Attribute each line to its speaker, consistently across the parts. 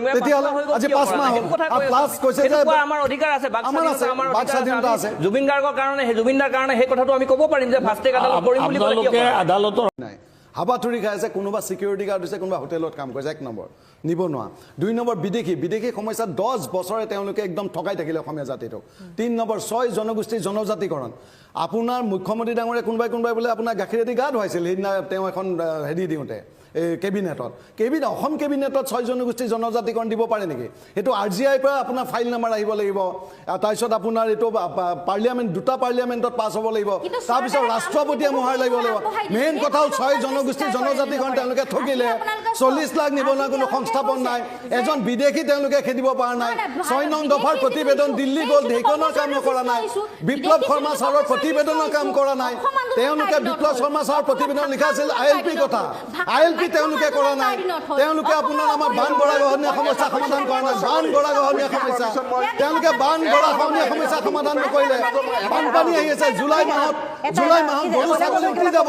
Speaker 1: কৰিম
Speaker 2: আজি 5 মাহ প্লাস কৈছে যে
Speaker 1: আমাৰ অধিকাৰ আছে বাক স্বাধীনতা আছে জুবিন গাৰ্গৰ কাৰণে জুবিনদাৰ কাৰণে সেই কথাটো আমি ক'ব পাৰিম যে ফাষ্ট ট্ৰেক আদালত কৰিম বুলি
Speaker 3: আপোনালোকে আদালতৰ
Speaker 2: নাই হাবাথুৰি খাই আছে কোনোবা সিকিউৰিটি গাৰ্ড হৈছে কোনোবা হোটেলত কাম কৰিছে 1 নম্বৰ নিবনুৱা 2 নম্বৰ বিদেশী সমস্যা 10 বছৰে তেওঁলোকে একদম ঠকাই থাকিলে অসমীয়া জাতিটোক 3 নম্বৰ 6 জনগোষ্ঠীৰ জনজাতিকৰণ আপোনাৰ মুখ্যমন্ত্ৰী ডাঙৰে কোনোবাই বোলে আপোনাৰ গাখীৰেদি গা ধুৱাইছিল সেইদিনা তেওঁ এখন হেৰি দিওঁতে কেবিনেটত অসম কেবিনেটত 6 জনগোষ্ঠী জনজাতিকৰণ দিব পাৰে নেকি এইটো আৰজিআইৰ পৰা আপোনাৰ ফাইল নাম্বাৰ আহিব লাগিব তাৰপিছত আপোনাৰ এইটো পাৰ্লিয়ামেণ্ট দুটা পাৰ্লিয়ামেণ্টত পাছ হ'ব লাগিব তাৰপিছত ৰাষ্ট্ৰপতিয়ে মোহাৰ লাগিব মেইন কথা হ'ল 6 জনগোষ্ঠী জনজাতিকৰণ তেওঁলোকে ঠকিলে 40 লাখ নিবনুৱা কোনো সংস্থাপন নাই এজন বিদেশী তেওঁলোকে খেদিব পৰা নাই 6 নং দফাৰ প্ৰতিবেদন দিল্লী গ'ল সেইখনৰ কাম নকৰা নাই বিপ্লৱ শৰ্মা ছাৰৰ প্ৰতিবেদনৰ কাম কৰা নাই তেওঁলোকে বিপ্লৱ শৰ্মা ছাৰৰ প্ৰতিবেদন লিখা আছিল আইএলপি কথা আইএলপি তেওঁলোকে কৰা নাই তেওঁলোকে আপোনাৰ আমাৰ বান গৰাখহনীয়া সমস্যা সমাধান কৰা নাই বান গৰাখহনীয়া সমস্যা তেওঁলোকে বান গৰাখহনীয়া সমস্যা সমাধান নকৰিলে বানপানী আহি আছে জুলাই মাহত গৰু ছাগলী উটি যাব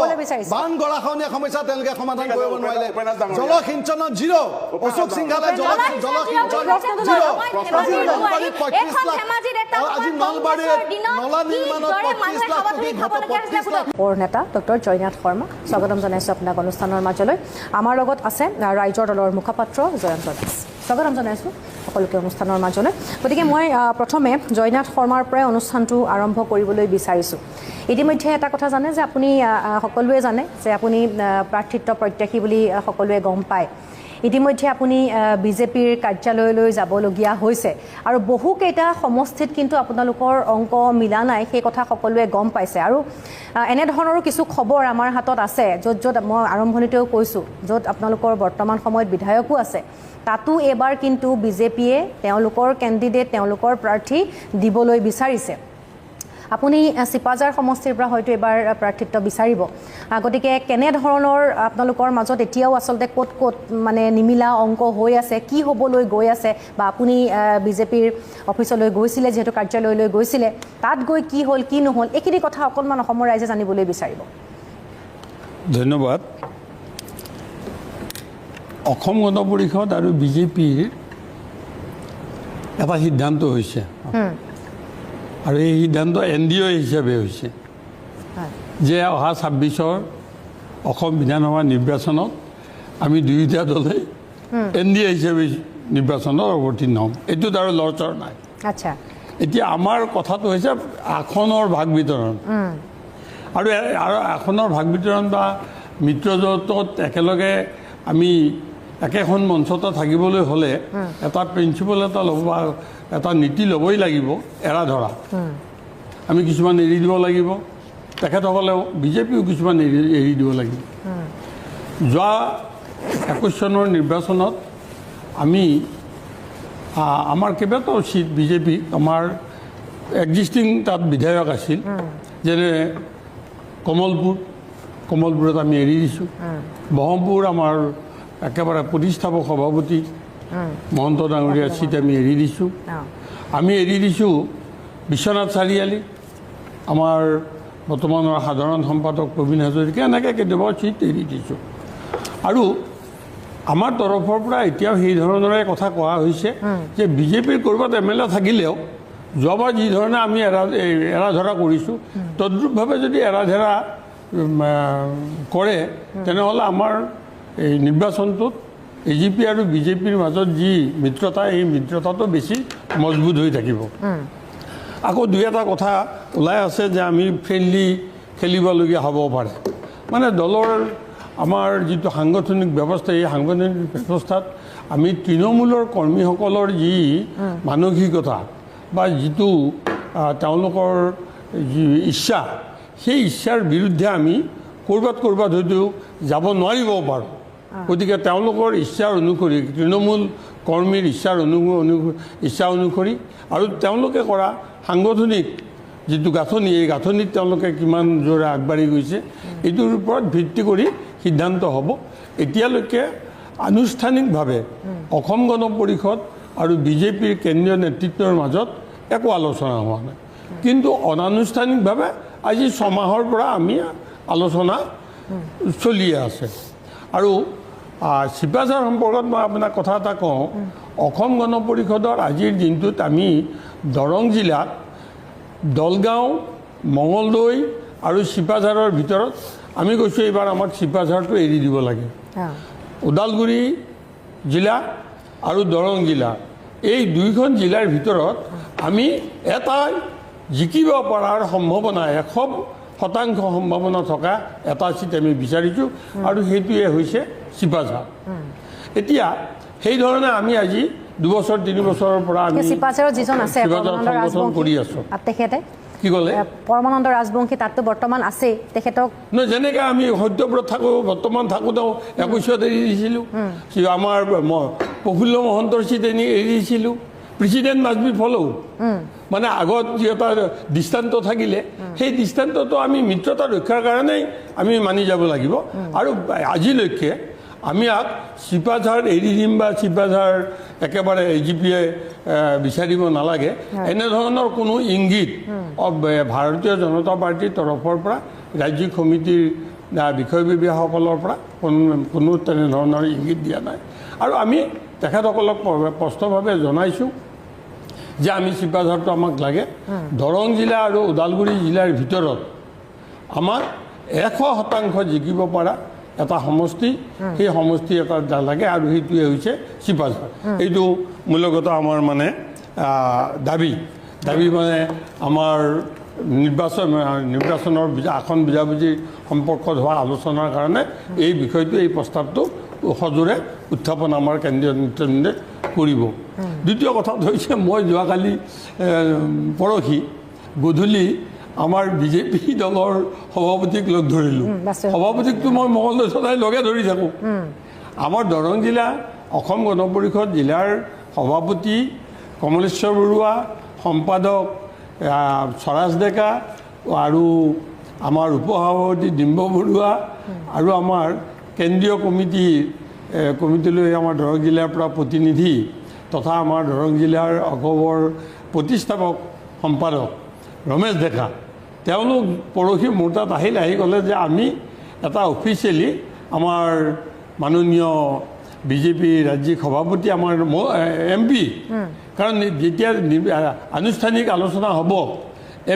Speaker 2: বান গৰাখহনীয়া সমস্যা তেওঁলোকে সমাধান কৰিব নোৱাৰিলে জলসিঞ্চনত 0 অশোক সিংহালে জলসিঞ্চন 0 আজি নলবাৰীত নলা নিৰ্মাণত 25 লাখ
Speaker 4: কোৰ নেতা ডক্টৰ জয়নাথ শৰ্মা স্বাগতম জনাইছোঁ আপোনাক অনুষ্ঠানৰ মাজলৈ আমাৰ লগত আছে ৰাইজৰ দলৰ মুখপাত্ৰ জয়ন্ত দাস স্বাগতম জনাইছোঁ সকলোকে অনুষ্ঠানৰ মাজলৈ গতিকে মই প্ৰথমে জয়নাথ শৰ্মাৰ পৰাই অনুষ্ঠানটো আৰম্ভ কৰিবলৈ বিচাৰিছোঁ ইতিমধ্যে এটা কথা জানে যে আপুনি সকলোৱে জানে যে আপুনি প্ৰাৰ্থিত্ব প্ৰত্যাশী বুলি সকলোৱে গম পায় ইতিমধ্যে আপুনি বিজেপিৰ কাৰ্যালয়লৈ যাবলগীয়া হৈছে আৰু বহুকেইটা সমষ্টিত কিন্তু আপোনালোকৰ অংক মিলা নাই সেই কথা সকলোৱে গম পাইছে আৰু এনেধৰণৰো কিছু খবৰ আমাৰ হাতত আছে য'ত মই আৰম্ভণিতেও কৈছোঁ য'ত আপোনালোকৰ বৰ্তমান সময়ত বিধায়কো আছে তাতো এবাৰ কিন্তু বিজেপিয়ে তেওঁলোকৰ কেণ্ডিডেট তেওঁলোকৰ প্ৰাৰ্থী দিবলৈ বিচাৰিছে আপুনি চিপাজাৰ সমষ্টিৰ পৰা হয়তো এবাৰ প্ৰাৰ্থিত্ব বিচাৰিব গতিকে কেনেধৰণৰ আপোনালোকৰ মাজত এতিয়াও আচলতে ক'ত মানে নিমিলা অংক হৈ আছে কি হ'বলৈ গৈ আছে বা আপুনি বিজেপিৰ অফিচলৈ গৈছিলে যিহেতু কাৰ্যালয়লৈ গৈছিলে তাত গৈ কি হ'ল কি নহ'ল এইখিনি কথা অকণমান অসমৰ ৰাইজে জানিবলৈ বিচাৰিব
Speaker 3: ধন্যবাদ অসম গণ পৰিষদ আৰু বিজেপিৰ এটা সিদ্ধান্ত হৈছে আৰু এই সিদ্ধান্ত NDA হিচাপে হৈছে যে অহা 26ৰ অসম বিধানসভা নিৰ্বাচনত আমি দুয়োটা দলে NDA হিচাপে নিৰ্বাচনত অৱতীৰ্ণ হ'ম এইটোত আৰু লৰচৰ নাই
Speaker 4: আচ্ছা
Speaker 3: এতিয়া আমাৰ কথাটো হৈছে আসনৰ ভাগ বিতৰণ আৰু আসনৰ ভাগ বিতৰণ বা মিত্ৰজোঁটত একেলগে আমি একেখন মঞ্চতে থাকিবলৈ হ'লে এটা প্ৰিন্সিপাল এটা ল'ব বা এটা নীতি ল'বই লাগিব এৰা ধৰা আমি কিছুমান এৰি দিব লাগিব তেখেতসকলেও বিজেপিও কিছুমান এৰি দিব লাগিব যোৱা 21 চনৰ নিৰ্বাচনত আমি আমাৰ কেইবাটাও চিট বিজেপি আমাৰ এক্সিষ্টিং তাত বিধায়ক আছিল যেনে কমলপুৰত আমি এৰি দিছোঁ ব্ৰহ্মপুৰ আমাৰ একেবাৰে প্ৰতিষ্ঠাপক সভাপতি মহন্ত ডাঙৰীয়া চিট আমি এৰি দিছোঁ আমি এৰি দিছোঁ বিশ্বনাথ চাৰিআলি আমাৰ বৰ্তমানৰ সাধাৰণ সম্পাদক প্ৰবীণ হাজৰিকা এনেকৈ কেতিয়াবা চিট এৰি দিছোঁ আৰু আমাৰ তৰফৰ পৰা এতিয়াও সেই ধৰণৰে কথা কোৱা হৈছে যে বিজেপিৰ ক'ৰবাত MLA থাকিলেও যোৱাবাৰ যি ধৰণে আমি এৰা ধৰা কৰিছোঁ তদ্ৰুপভাৱে যদি এৰা ধৰা কৰে তেনেহ'লে আমাৰ এই নিৰ্বাচনটোত AGP আৰু বিজেপিৰ মাজত যি মিত্ৰতা এই মিত্ৰতাটো বেছি মজবুত হৈ থাকিব আকৌ দুই এটা কথা ওলাই আছে যে আমি ফ্ৰেণ্ডলি খেলিবলগীয়া হ'ব পাৰে মানে দলৰ আমাৰ যিটো সাংগঠনিক ব্যৱস্থা এই সাংগঠনিক ব্যৱস্থাত আমি তৃণমূলৰ কৰ্মীসকলৰ যি মানসিকতা বা যিটো তেওঁলোকৰ যি ইচ্ছা সেই ইচ্ছাৰ বিৰুদ্ধে আমি ক'ৰবাত হয়তো যাব নোৱাৰিব পাৰোঁ গতিকে তেওঁলোকৰ ইচ্ছাৰ অনুসৰি তৃণমূল কৰ্মীৰ ইচ্ছা অনুসৰি আৰু তেওঁলোকে কৰা সাংগঠনিক যিটো গাঁথনি এই গাঁথনিত তেওঁলোকে কিমান জোৰে আগবাঢ়ি গৈছে এইটোৰ ওপৰত ভিত্তি কৰি সিদ্ধান্ত হ'ব এতিয়ালৈকে আনুষ্ঠানিকভাৱে অসম গণ পৰিষদ আৰু বিজেপিৰ কেন্দ্ৰীয় নেতৃত্বৰ মাজত একো আলোচনা হোৱা নাই কিন্তু অনানুষ্ঠানিকভাৱে আজি 6 মাহৰ পৰা আমি আলোচনা চলিয়ে আছে আৰু চিপাঝাৰ সম্পৰ্কত মই আপোনাক কথা এটা কওঁ অসম গণ পৰিষদৰ আজিৰ দিনটোত আমি দৰং জিলাত দলগাঁও মঙলদৈ আৰু চিপাঝাৰৰ ভিতৰত আমি কৈছোঁ এইবাৰ আমাক চিপাঝাৰটো এৰি দিব লাগে ওদালগুৰি জিলা আৰু দৰং জিলা এই দুইখন জিলাৰ ভিতৰত আমি এটা জিকিব পৰাৰ সম্ভাৱনা 100% সম্ভাৱনা থকা এটা চিট আমি বিচাৰিছোঁ আৰু সেইটোৱে হৈছে চিপাঝাৰ এতিয়া সেই ধৰণে আমি আজি 2 বছৰ 3 বছৰৰ পৰা আমি
Speaker 4: চিপাঝাৰত যিজন আছে
Speaker 3: চিপাঝাৰ সংগঠন কৰি আছোঁ
Speaker 4: তেখেতে
Speaker 3: কি ক'লে
Speaker 4: পৰমানন্দ ৰাজবংশী তাততো বৰ্তমান আছে তেখেতক
Speaker 3: নহয় যেনেকৈ আমি সত্যব্ৰত থাকোঁ বৰ্তমান থাকোঁতেও 21ত এৰি দিছিলোঁ আমাৰ প্ৰফুল্ল মহন্তৰ চিট এৰি দিছিলোঁ প্ৰেচিডেণ্ট মাষ্ট বি ফ'ল' মানে আগত যি এটা দৃষ্টান্ত থাকিলে সেই দৃষ্টান্তটো আমি মিত্ৰতা ৰক্ষাৰ কাৰণেই আমি মানি যাব লাগিব আৰু আজিলৈকে আমি চিপাঝাৰ এৰি দিম বা চিপাঝাৰ একেবাৰে AGPয়ে বিচাৰিব নালাগে এনেধৰণৰ কোনো ইংগিত ভাৰতীয় জনতা পাৰ্টীৰ তৰফৰ পৰা ৰাজ্যিক সমিতিৰ বিষয়ববীয়াসকলৰ পৰা কোনো তেনেধৰণৰ ইংগিত দিয়া নাই আৰু আমি তেখেতসকলক স্পষ্টভাৱে জনাইছোঁ যে আমি চিপাঝাৰটো আমাক লাগে দৰং জিলা আৰু ওদালগুৰি জিলাৰ ভিতৰত আমাক 100% জিকিব পৰা এটা সমষ্টি সেই সমষ্টি এটা লাগে আৰু সেইটোৱে হৈছে চিপাঝাৰ এইটো মূলগত আমাৰ মানে দাবী মানে আমাৰ নিৰ্বাচনৰ আসন বুজাবুজি সম্পৰ্কত হোৱা আলোচনাৰ কাৰণে এই বিষয়টো এই প্ৰস্তাৱটো সজোৰে উত্থাপন আমাৰ কেন্দ্ৰীয় নেতৃবৃন্দে কৰিব দ্বিতীয় কথাটো হৈছে মই যোৱাকালি পৰহি গধূলি আমাৰ বিজেপি দলৰ সভাপতিক লগ ধৰিলোঁ সভাপতিকটো মই মঙলদৈ সদায় লগে ধৰি থাকোঁ আমাৰ দৰং জিলা অসম গণ পৰিষদ জিলাৰ সভাপতি কমলেশ্বৰ বৰুৱা সম্পাদক স্বৰাজ ডেকা আৰু আমাৰ উপসভাপতি ডিম্ব বৰুৱা আৰু আমাৰ কেন্দ্ৰীয় কমিটিলৈ আমাৰ দৰং জিলাৰ পৰা প্ৰতিনিধি তথা আমাৰ দৰং জিলাৰ অসমৰ প্ৰতিষ্ঠাপক সম্পাদক ৰমেশ ডেকা তেওঁলোক পৰহি মোৰ তাত আহি ক'লে যে আমি এটা অফিচিয়েলি আমাৰ মাননীয় বিজেপি ৰাজ্যিক সভাপতি আমাৰ MP কাৰণ যেতিয়া আনুষ্ঠানিক আলোচনা হ'ব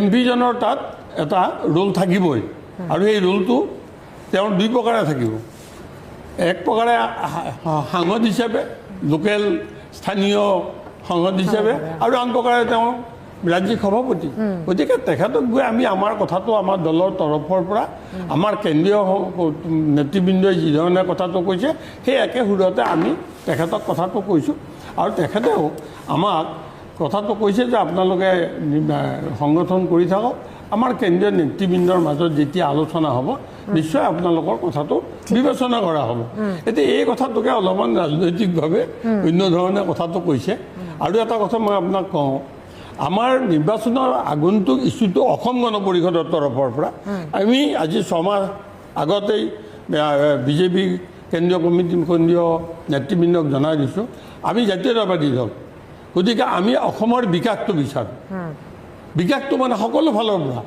Speaker 3: MPজনৰ তাত এটা ৰোল থাকিবই আৰু এই ৰোলটো তেওঁৰ 2 প্ৰকাৰে থাকিব এক প্ৰকাৰে সাংসদ হিচাপে লোকেল স্থানীয় সাংসদ হিচাপে আৰু আন প্ৰকাৰে তেওঁ ৰাজ্যিক সভাপতি গতিকে তেখেতক গৈ আমি আমাৰ কথাটো আমাৰ দলৰ তৰফৰ পৰা আমাৰ কেন্দ্ৰীয় নেতৃবৃন্দই যিধৰণে কথাটো কৈছে সেই একে সুৰতে আমি তেখেতক কথাটো কৈছোঁ আৰু তেখেতেও আমাক কথাটো কৈছে যে আপোনালোকে সংগঠন কৰি থাকক আমাৰ কেন্দ্ৰীয় নেতৃবৃন্দৰ মাজত যেতিয়া আলোচনা হ'ব নিশ্চয় আপোনালোকৰ কথাটো বিবেচনা কৰা হ'ব এতিয়া এই কথাটোকে অলপমান ৰাজনৈতিকভাৱে অন্য ধৰণে কথাটো কৈছে আৰু এটা কথা মই আপোনাক কওঁ আমাৰ নিৰ্বাচনৰ আগন্তুক ইছ্যুটো অসম গণ পৰিষদৰ তৰফৰ পৰা আমি আজি 6 মাহ আগতেই বিজেপি কেন্দ্ৰীয় নেতৃবৃন্দক জনাই দিছোঁ আমি জাতীয়তাবাদী দল গতিকে আমি অসমৰ বিকাশটো বিচাৰোঁ বিকাশটো মানে সকলো ফালৰ পৰা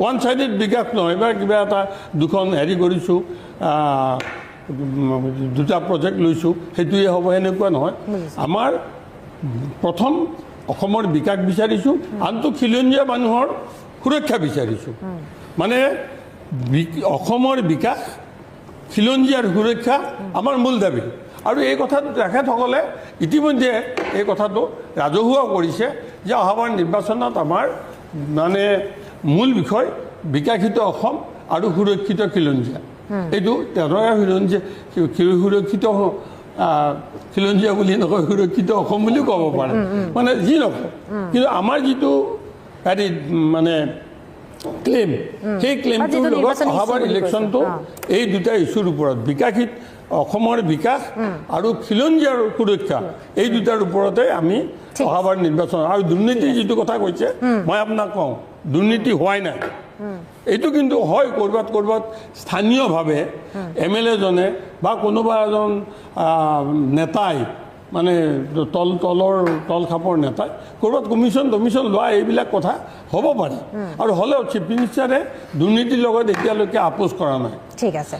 Speaker 3: ওৱান ছাইডেড বিকাশ নহয় এবাৰ কিবা এটা দুখন কৰিছোঁ 2টা প্ৰজেক্ট লৈছোঁ সেইটোৱে হ'ব সেনেকুৱা নহয় আমাৰ প্ৰথম অসমৰ বিকাশ বিচাৰিছোঁ আনটো খিলঞ্জীয়া মানুহৰ সুৰক্ষা বিচাৰিছোঁ মানে অসমৰ বিকাশ খিলঞ্জীয়াৰ সুৰক্ষা আমাৰ মূল দাবী আৰু এই কথাটো তেখেতসকলে ইতিমধ্যে এই কথাটো ৰাজহুৱা কৰিছে যে অহাবাৰ নিৰ্বাচনত আমাৰ মানে মূল বিষয় বিকাশিত অসম আৰু সুৰক্ষিত খিলঞ্জীয়া এইটো তেওঁলোকে সুৰক্ষিত খিলঞ্জীয়া বুলি নকয় সুৰক্ষিত অসম বুলিও ক'ব পাৰে মানে যি নকয় কিন্তু আমাৰ যিটো মানে ক্লেইম সেই ক্লেইমটোৰ লগত অহাবাৰ ইলেকশ্যনটো এই 2টা ইছ্যুৰ ওপৰত বিকাশিত অসমৰ বিকাশ আৰু খিলঞ্জীয়াৰ সুৰক্ষা এই 2টাৰ ওপৰতে আমি অহাবাৰ নিৰ্বাচন আৰু দুৰ্নীতি যিটো কথা কৈছে মই আপোনাক কওঁ দুৰ্নীতি হোৱাই নাই এইটো কিন্তু হয় ক'ৰবাত স্থানীয়ভাৱে MLA জনে বা কোনোবা এজন নেতাই মানে তল খাপৰ নেতাই ক'ৰবাত কমিশ্যন লোৱা এইবিলাক কথা হ'ব পাৰে আৰু হ'লেও চিফ মিনিষ্টাৰে দুৰ্নীতিৰ লগত এতিয়ালৈকে আপোচ কৰা নাই
Speaker 4: ঠিক আছে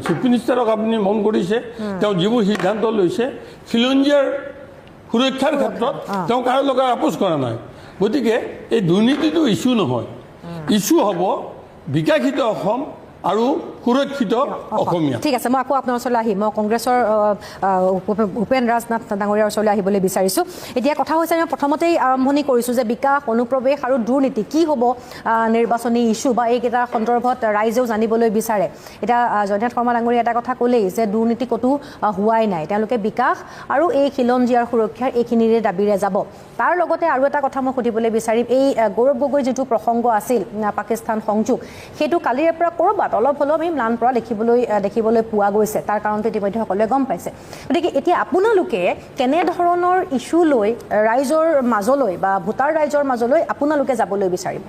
Speaker 3: চিফ মিনিষ্টাৰক আপুনি মন কৰিছে তেওঁ যিবোৰ সিদ্ধান্ত লৈছে খিলঞ্জীয়াৰ সুৰক্ষাৰ ক্ষেত্ৰত তেওঁ কাৰো লগত আপোচ কৰা নাই গতিকে এই দুৰ্নীতিটো ইছ্যু নহয় ইছ্যু হ'ব বিকাশিত অসম আৰু সুৰক্ষিত অসমীয়া
Speaker 4: ঠিক আছে মই আকৌ আপোনাৰ ওচৰলৈ আহিম মই কংগ্ৰেছৰ ভূপেন ৰাজনাথ ডাঙৰীয়াৰ ওচৰলৈ আহিবলৈ বিচাৰিছোঁ এতিয়া কথা হৈছে আমি প্ৰথমতেই আৰম্ভণি কৰিছোঁ যে বিকাশ অনুপ্ৰৱেশ আৰু দুৰ্নীতি কি হ'ব নিৰ্বাচনী ইছ্যু বা এইকেইটাৰ সন্দৰ্ভত ৰাইজেও জানিবলৈ বিচাৰে এতিয়া জয়নাথ শৰ্মা ডাঙৰীয়া এটা কথা ক'লেই যে দুৰ্নীতি ক'তো হোৱাই নাই তেওঁলোকে বিকাশ আৰু এই খিলঞ্জীয়াৰ সুৰক্ষাৰ এইখিনিৰে দাবীৰে যাব তাৰ লগতে আৰু এটা কথা মই সুধিবলৈ বিচাৰিম এই গৌৰৱ গগৈৰ যিটো প্ৰসংগ আছিল পাকিস্তান সংযোগ সেইটো কালিৰে পৰা ক'ৰবাত অলপ হ'লেও আমি ম্লান পৰা দেখিবলৈ পোৱা গৈছে তাৰ কাৰণটো ইতিমধ্যে সকলোৱে গম পাইছে গতিকে এতিয়া আপোনালোকে কেনেধৰণৰ ইছ্যু লৈ ৰাইজৰ মাজলৈ বা ভোটাৰ ৰাইজৰ মাজলৈ আপোনালোকে যাবলৈ বিচাৰিব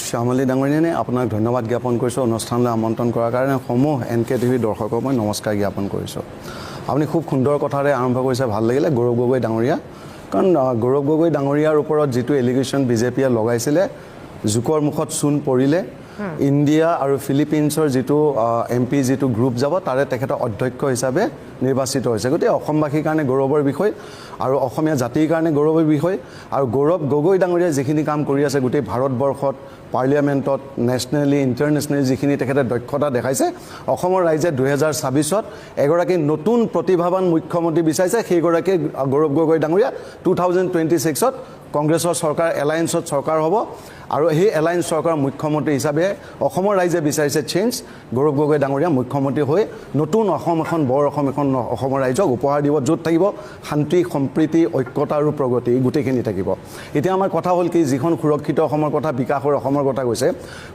Speaker 2: শ্যামলী ডাঙৰীয়ানে আপোনাক ধন্যবাদ জ্ঞাপন কৰিছোঁ অনুষ্ঠানলৈ আমন্ত্ৰণ কৰাৰ কাৰণে সমূহ NKTV দৰ্শকক মই নমস্কাৰ জ্ঞাপন কৰিছোঁ আপুনি খুব সুন্দৰ কথাৰে আৰম্ভ কৰিছে ভাল লাগিলে গৌৰৱ গগৈ ডাঙৰীয়া কাৰণ গৌৰৱ গগৈ ডাঙৰীয়াৰ ওপৰত যিটো এলিগেশ্যন বিজেপিয়ে লগাইছিলে জোকৰ মুখত চূণ পৰিলে ইণ্ডিয়া আৰু ফিলিপিনছৰ যিটো MP যিটো গ্ৰুপ যাব তাৰে তেখেতৰ অধ্যক্ষ হিচাপে নিৰ্বাচিত হৈছে গতিকে অসমবাসীৰ কাৰণে গৌৰৱৰ বিষয় আৰু অসমীয়া জাতিৰ কাৰণে গৌৰৱৰ বিষয় আৰু গৌৰৱ গগৈ ডাঙৰীয়াই যিখিনি কাম কৰি আছে গোটেই ভাৰতবৰ্ষত পাৰ্লিয়ামেণ্টত নেশ্যনেলি ইণ্টাৰনেশ্যনেলি যিখিনি তেখেতে দক্ষতা দেখাইছে অসমৰ ৰাইজে 2026ত এগৰাকী নতুন প্ৰতিভাৱান মুখ্যমন্ত্ৰী বিচাৰিছে সেইগৰাকী গৌৰৱ গগৈ ডাঙৰীয়া 2026ত কংগ্ৰেছৰ চৰকাৰ এলায়েন্সত চৰকাৰ হ'ব আৰু সেই এলায়েন্স চৰকাৰৰ মুখ্যমন্ত্ৰী হিচাপে অসমৰ ৰাইজে বিচাৰিছে চেঞ্জ গৌৰৱ গগৈ ডাঙৰীয়া মুখ্যমন্ত্ৰী হৈ নতুন অসম এখন বৰ অসম এখন অসমৰ ৰাইজক উপহাৰ দিব য'ত থাকিব শান্তি সম্প্ৰীতি ঐক্যতা আৰু প্ৰগতি গোটেইখিনি থাকিব এতিয়া আমাৰ কথা হ'ল কি যিখন সুৰক্ষিত অসমৰ কথা বিকাশৰ অসমৰ কথা কৈছে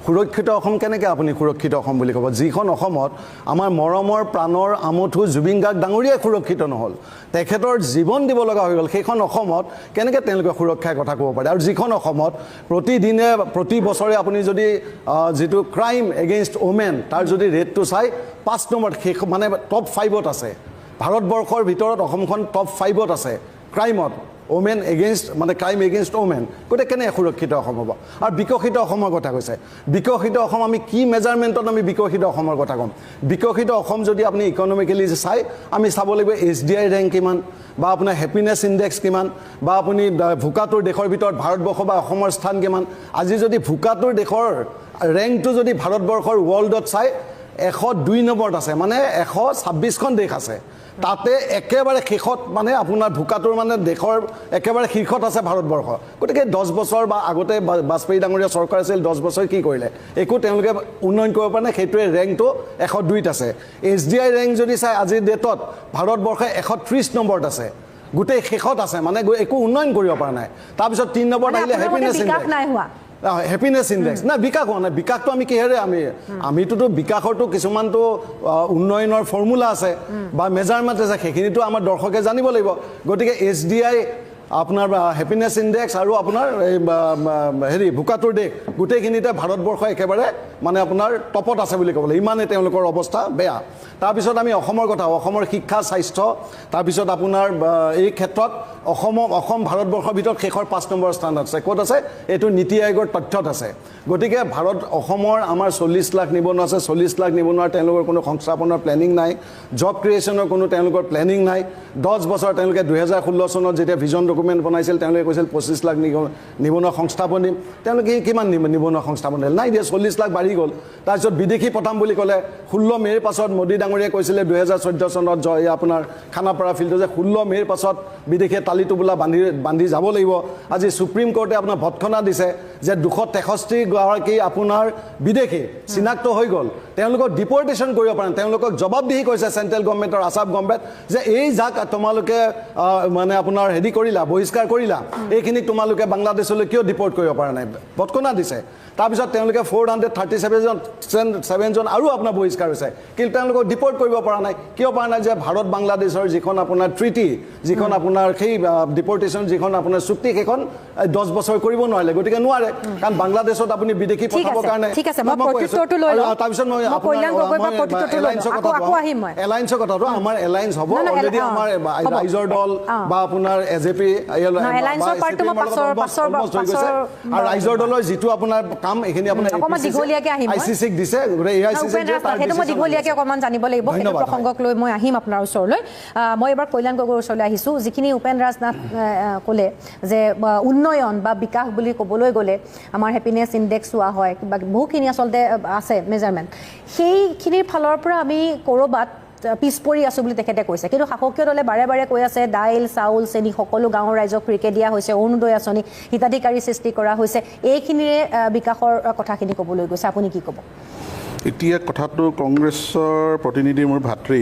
Speaker 2: সুৰক্ষিত অসম কেনেকৈ আপুনি সুৰক্ষিত অসম বুলি ক'ব যিখন অসমত আমাৰ মৰমৰ প্ৰাণৰ আমঠু জুবিন গাৰ্গ ডাঙৰীয়াই সুৰক্ষিত নহ'ল তেখেতৰ জীৱন দিব লগা হৈ গ'ল সেইখন অসমত কেনেকৈ তেওঁলোকে সুৰক্ষাৰ কথা ক'ব পাৰে আৰু যিখন অসমত প্ৰতিদিনে প্ৰতি বছৰে আপুনি যদি যিটো ক্ৰাইম এগেইনষ্ট ওমেন তাৰ যদি ৰেটটো চাই 5 নম্বৰত মানে টপ 5ত আছে ভাৰতবৰ্ষৰ ভিতৰত অসমখন টপ 5ত আছে ক্ৰাইমত ওমেন এগেইনষ্ট মানে ক্ৰাইম এগেইনষ্ট ওমেন গতিকে কেনে সুৰক্ষিত অসম হ'ব আৰু বিকশিত অসমৰ কথা কৈছে বিকশিত অসম আমি কি মেজাৰমেণ্টত আমি বিকশিত অসমৰ কথা ক'ম বিকশিত অসম যদি আপুনি ইকনমিকেলি চাই আমি চাব লাগিব HDI ৰেংক কিমান বা আপোনাৰ হেপিনেছ ইণ্ডেক্স কিমান বা আপুনি ভোকাতুৰ দেশৰ ভিতৰত ভাৰতবৰ্ষ বা অসমৰ স্থান কিমান আজি যদি ভোকাতুৰ দেশৰ ৰেংকটো যদি ভাৰতবৰ্ষৰ ৱৰ্ল্ডত চাই 102 নম্বৰত আছে মানে 126খন দেশ আছে তাতে একেবাৰে শেষত মানে আপোনাৰ ভোকাতুৰ মানে দেশৰ একেবাৰে শীৰ্ষত আছে ভাৰতবৰ্ষ গতিকে 10 বছৰ বা আগতে বাজপেয়ী ডাঙৰীয়া চৰকাৰ আছিল 10 বছৰ কি কৰিলে একো তেওঁলোকে উন্নয়ন কৰিব পৰা নাই সেইটোৱে ৰেংকটো 102ত আছে HDI ৰেংক যদি চাই আজিৰ ডেটত ভাৰতবৰ্ষে 130 নম্বৰত আছে গোটেই শেষত আছে মানে একো উন্নয়ন কৰিব পৰা নাই তাৰপিছত 3 নম্বৰত আহিলে হেপিনেছ ইণ্ডেক্স
Speaker 4: নাই হোৱা
Speaker 2: হেপিনেছ ইণ্ডেক্স না বিকাশ হোৱা নাই বিকাশটো আমি কিহেৰে আমিতো বিকাশৰতো কিছুমানতো উন্নয়নৰ ফৰ্মুলা আছে বা মেজাৰমেণ্ট আছে সেইখিনিতো আমাৰ দৰ্শকে জানিব লাগিব গতিকে HDI আপোনাৰ হেপিনেছ ইণ্ডেক্স আৰু আপোনাৰ হেৰি ভোকাতুৰ দেশ গোটেইখিনিতে ভাৰতবৰ্ষ একেবাৰে মানে আপোনাৰ টপত আছে বুলি ক'বলৈ ইমানেই তেওঁলোকৰ অৱস্থা বেয়া তাৰপিছত আমি অসমৰ কথা অসমৰ শিক্ষা স্বাস্থ্য তাৰপিছত আপোনাৰ এই ক্ষেত্ৰত অসম ভাৰতবৰ্ষৰ ভিতৰত শেষৰ 5 নম্বৰ স্থানত আছে ক'ত আছে এইটো নীতি আয়োগৰ তথ্যত আছে গতিকে অসমৰ আমাৰ 40 লাখ নিবনুৱা আছে 40 লাখ নিবনুৱাৰ তেওঁলোকৰ কোনো সংস্থাপনৰ প্লেনিং নাই জব ক্ৰিয়েশ্যনৰ কোনো তেওঁলোকৰ প্লেনিং নাই 10 বছৰ তেওঁলোকে 2016 চনত যেতিয়া ভিজন ডকুমেণ্ট বনাইছিল তেওঁলোকে কৈছিল 25 লাখ নিবনুৱা সংস্থাপন দিম তেওঁলোকে কিমান নিবনুৱা সংস্থাপন দিল নাই দিয়া 40 লাখ বাঢ়ি গ'ল তাৰপিছত বিদেশী পঠাম বুলি ক'লে 16 মে'ৰ পাছত মোদী ডাঙৰীয়াই কৈছিলে 2014 চনত আপোনাৰ খানাপাৰা ফিল্ডত যে 16 মে'ৰ পাছত বিদেশীয়ে তালিটো বোলা বান্ধি যাব লাগিব আজি সুপ্ৰিম কোৰ্টে আপোনাৰ ভৎখনা দিছে যে 263 গৰাকী আপোনাৰ বিদেশী চিনাক্ত হৈ গ'ল তেওঁলোকক ডিপৰ্টেশ্যন কৰিব পাৰে তেওঁলোকক জবাবদিহি কৰিছে চেণ্ট্ৰেল গভৰ্ণমেণ্টৰ আছাম গভৰ্ণমেণ্ট যে এই যাক তোমালোকে মানে আপোনাৰ হেৰি কৰিলা বহিষ্কাৰ কৰিলা এইখিনি তোমালোকে বাংলাদেশলৈ কিয় ডিপৰ্ট কৰিব পৰা নাই ভৎখনা দিছে তাৰপিছত তেওঁলোকে 437জন আৰু আপোনাৰ বহিষ্কাৰ হৈছে কিন্তু তেওঁলোকক ডিপৰ্ট কৰিব পৰা নাই কিয় পৰা নাই যে ভাৰত বাংলাদেশৰ যিখন আপোনাৰ ট্ৰিটি যিখন আপোনাৰ সেই ডিপৰ্টেশ্যন যিখন আপোনাৰ চুক্তি সেইখন 10 বছৰ কৰিব নোৱাৰিলে গতিকে নোৱাৰে কাৰণ বাংলাদেশত আপুনি বিদেশী পঠাবৰ কাৰণে
Speaker 4: ঠিক আছে মই প্ৰতিটো লৈ লওঁ
Speaker 2: তাৰপিছত মই এলায়েন্সৰ কথাটো আমাৰ এলায়েন্স হ'ব অলৰেডি আমাৰ ৰাইজৰ দল বা আপোনাৰ এজেপি আৰু ৰাইজৰ দলৰ যিটো আপোনাৰ কাম এইখিনি আপোনাৰ
Speaker 4: দীঘলীয়াকৈ আহিম মই।
Speaker 2: ICC দিছে গোটেই AICC
Speaker 4: উপেন ৰাজ নাথ, সেইটো মই দীঘলীয়াকৈ অকণমান জানিব লাগিব, সেইটো
Speaker 2: ধন্যবাদ।
Speaker 4: প্ৰসংগক লৈ মই আহিম আপোনাৰ ওচৰলৈ। মই এবাৰ কল্যাণ গগৈৰ ওচৰলৈ আহিছোঁ। যিখিনি উপেন ৰাজ নাথ ক'লে যে উন্নয়ন বা বিকাশ বুলি ক'বলৈ গ'লে আমাৰ হেপিনেছ ইণ্ডেক্স চোৱা হয়, কিবা বহুখিনি আচলতে আছে মেজাৰমেণ্ট, সেইখিনিৰ ফালৰ পৰা আমি ক'ৰবাত পিছ পৰি আছোঁ বুলি তেখেতে কৈছে। কিন্তু শাসকীয় দলে বাৰে বাৰে কৈ আছে দাইল চাউল চেনি সকলো গাঁৱৰ ৰাইজক ফ্ৰীকৈ দিয়া হৈছে, অৰুণোদয় আঁচনি, হিতাধিকাৰী সৃষ্টি কৰা হৈছে, এইখিনিৰে বিকাশৰ কথাখিনি ক'বলৈ গৈছে। আপুনি কি ক'ব?
Speaker 5: এতিয়া কথাটো কংগ্ৰেছৰ প্ৰতিনিধি মোৰ ভাতৃ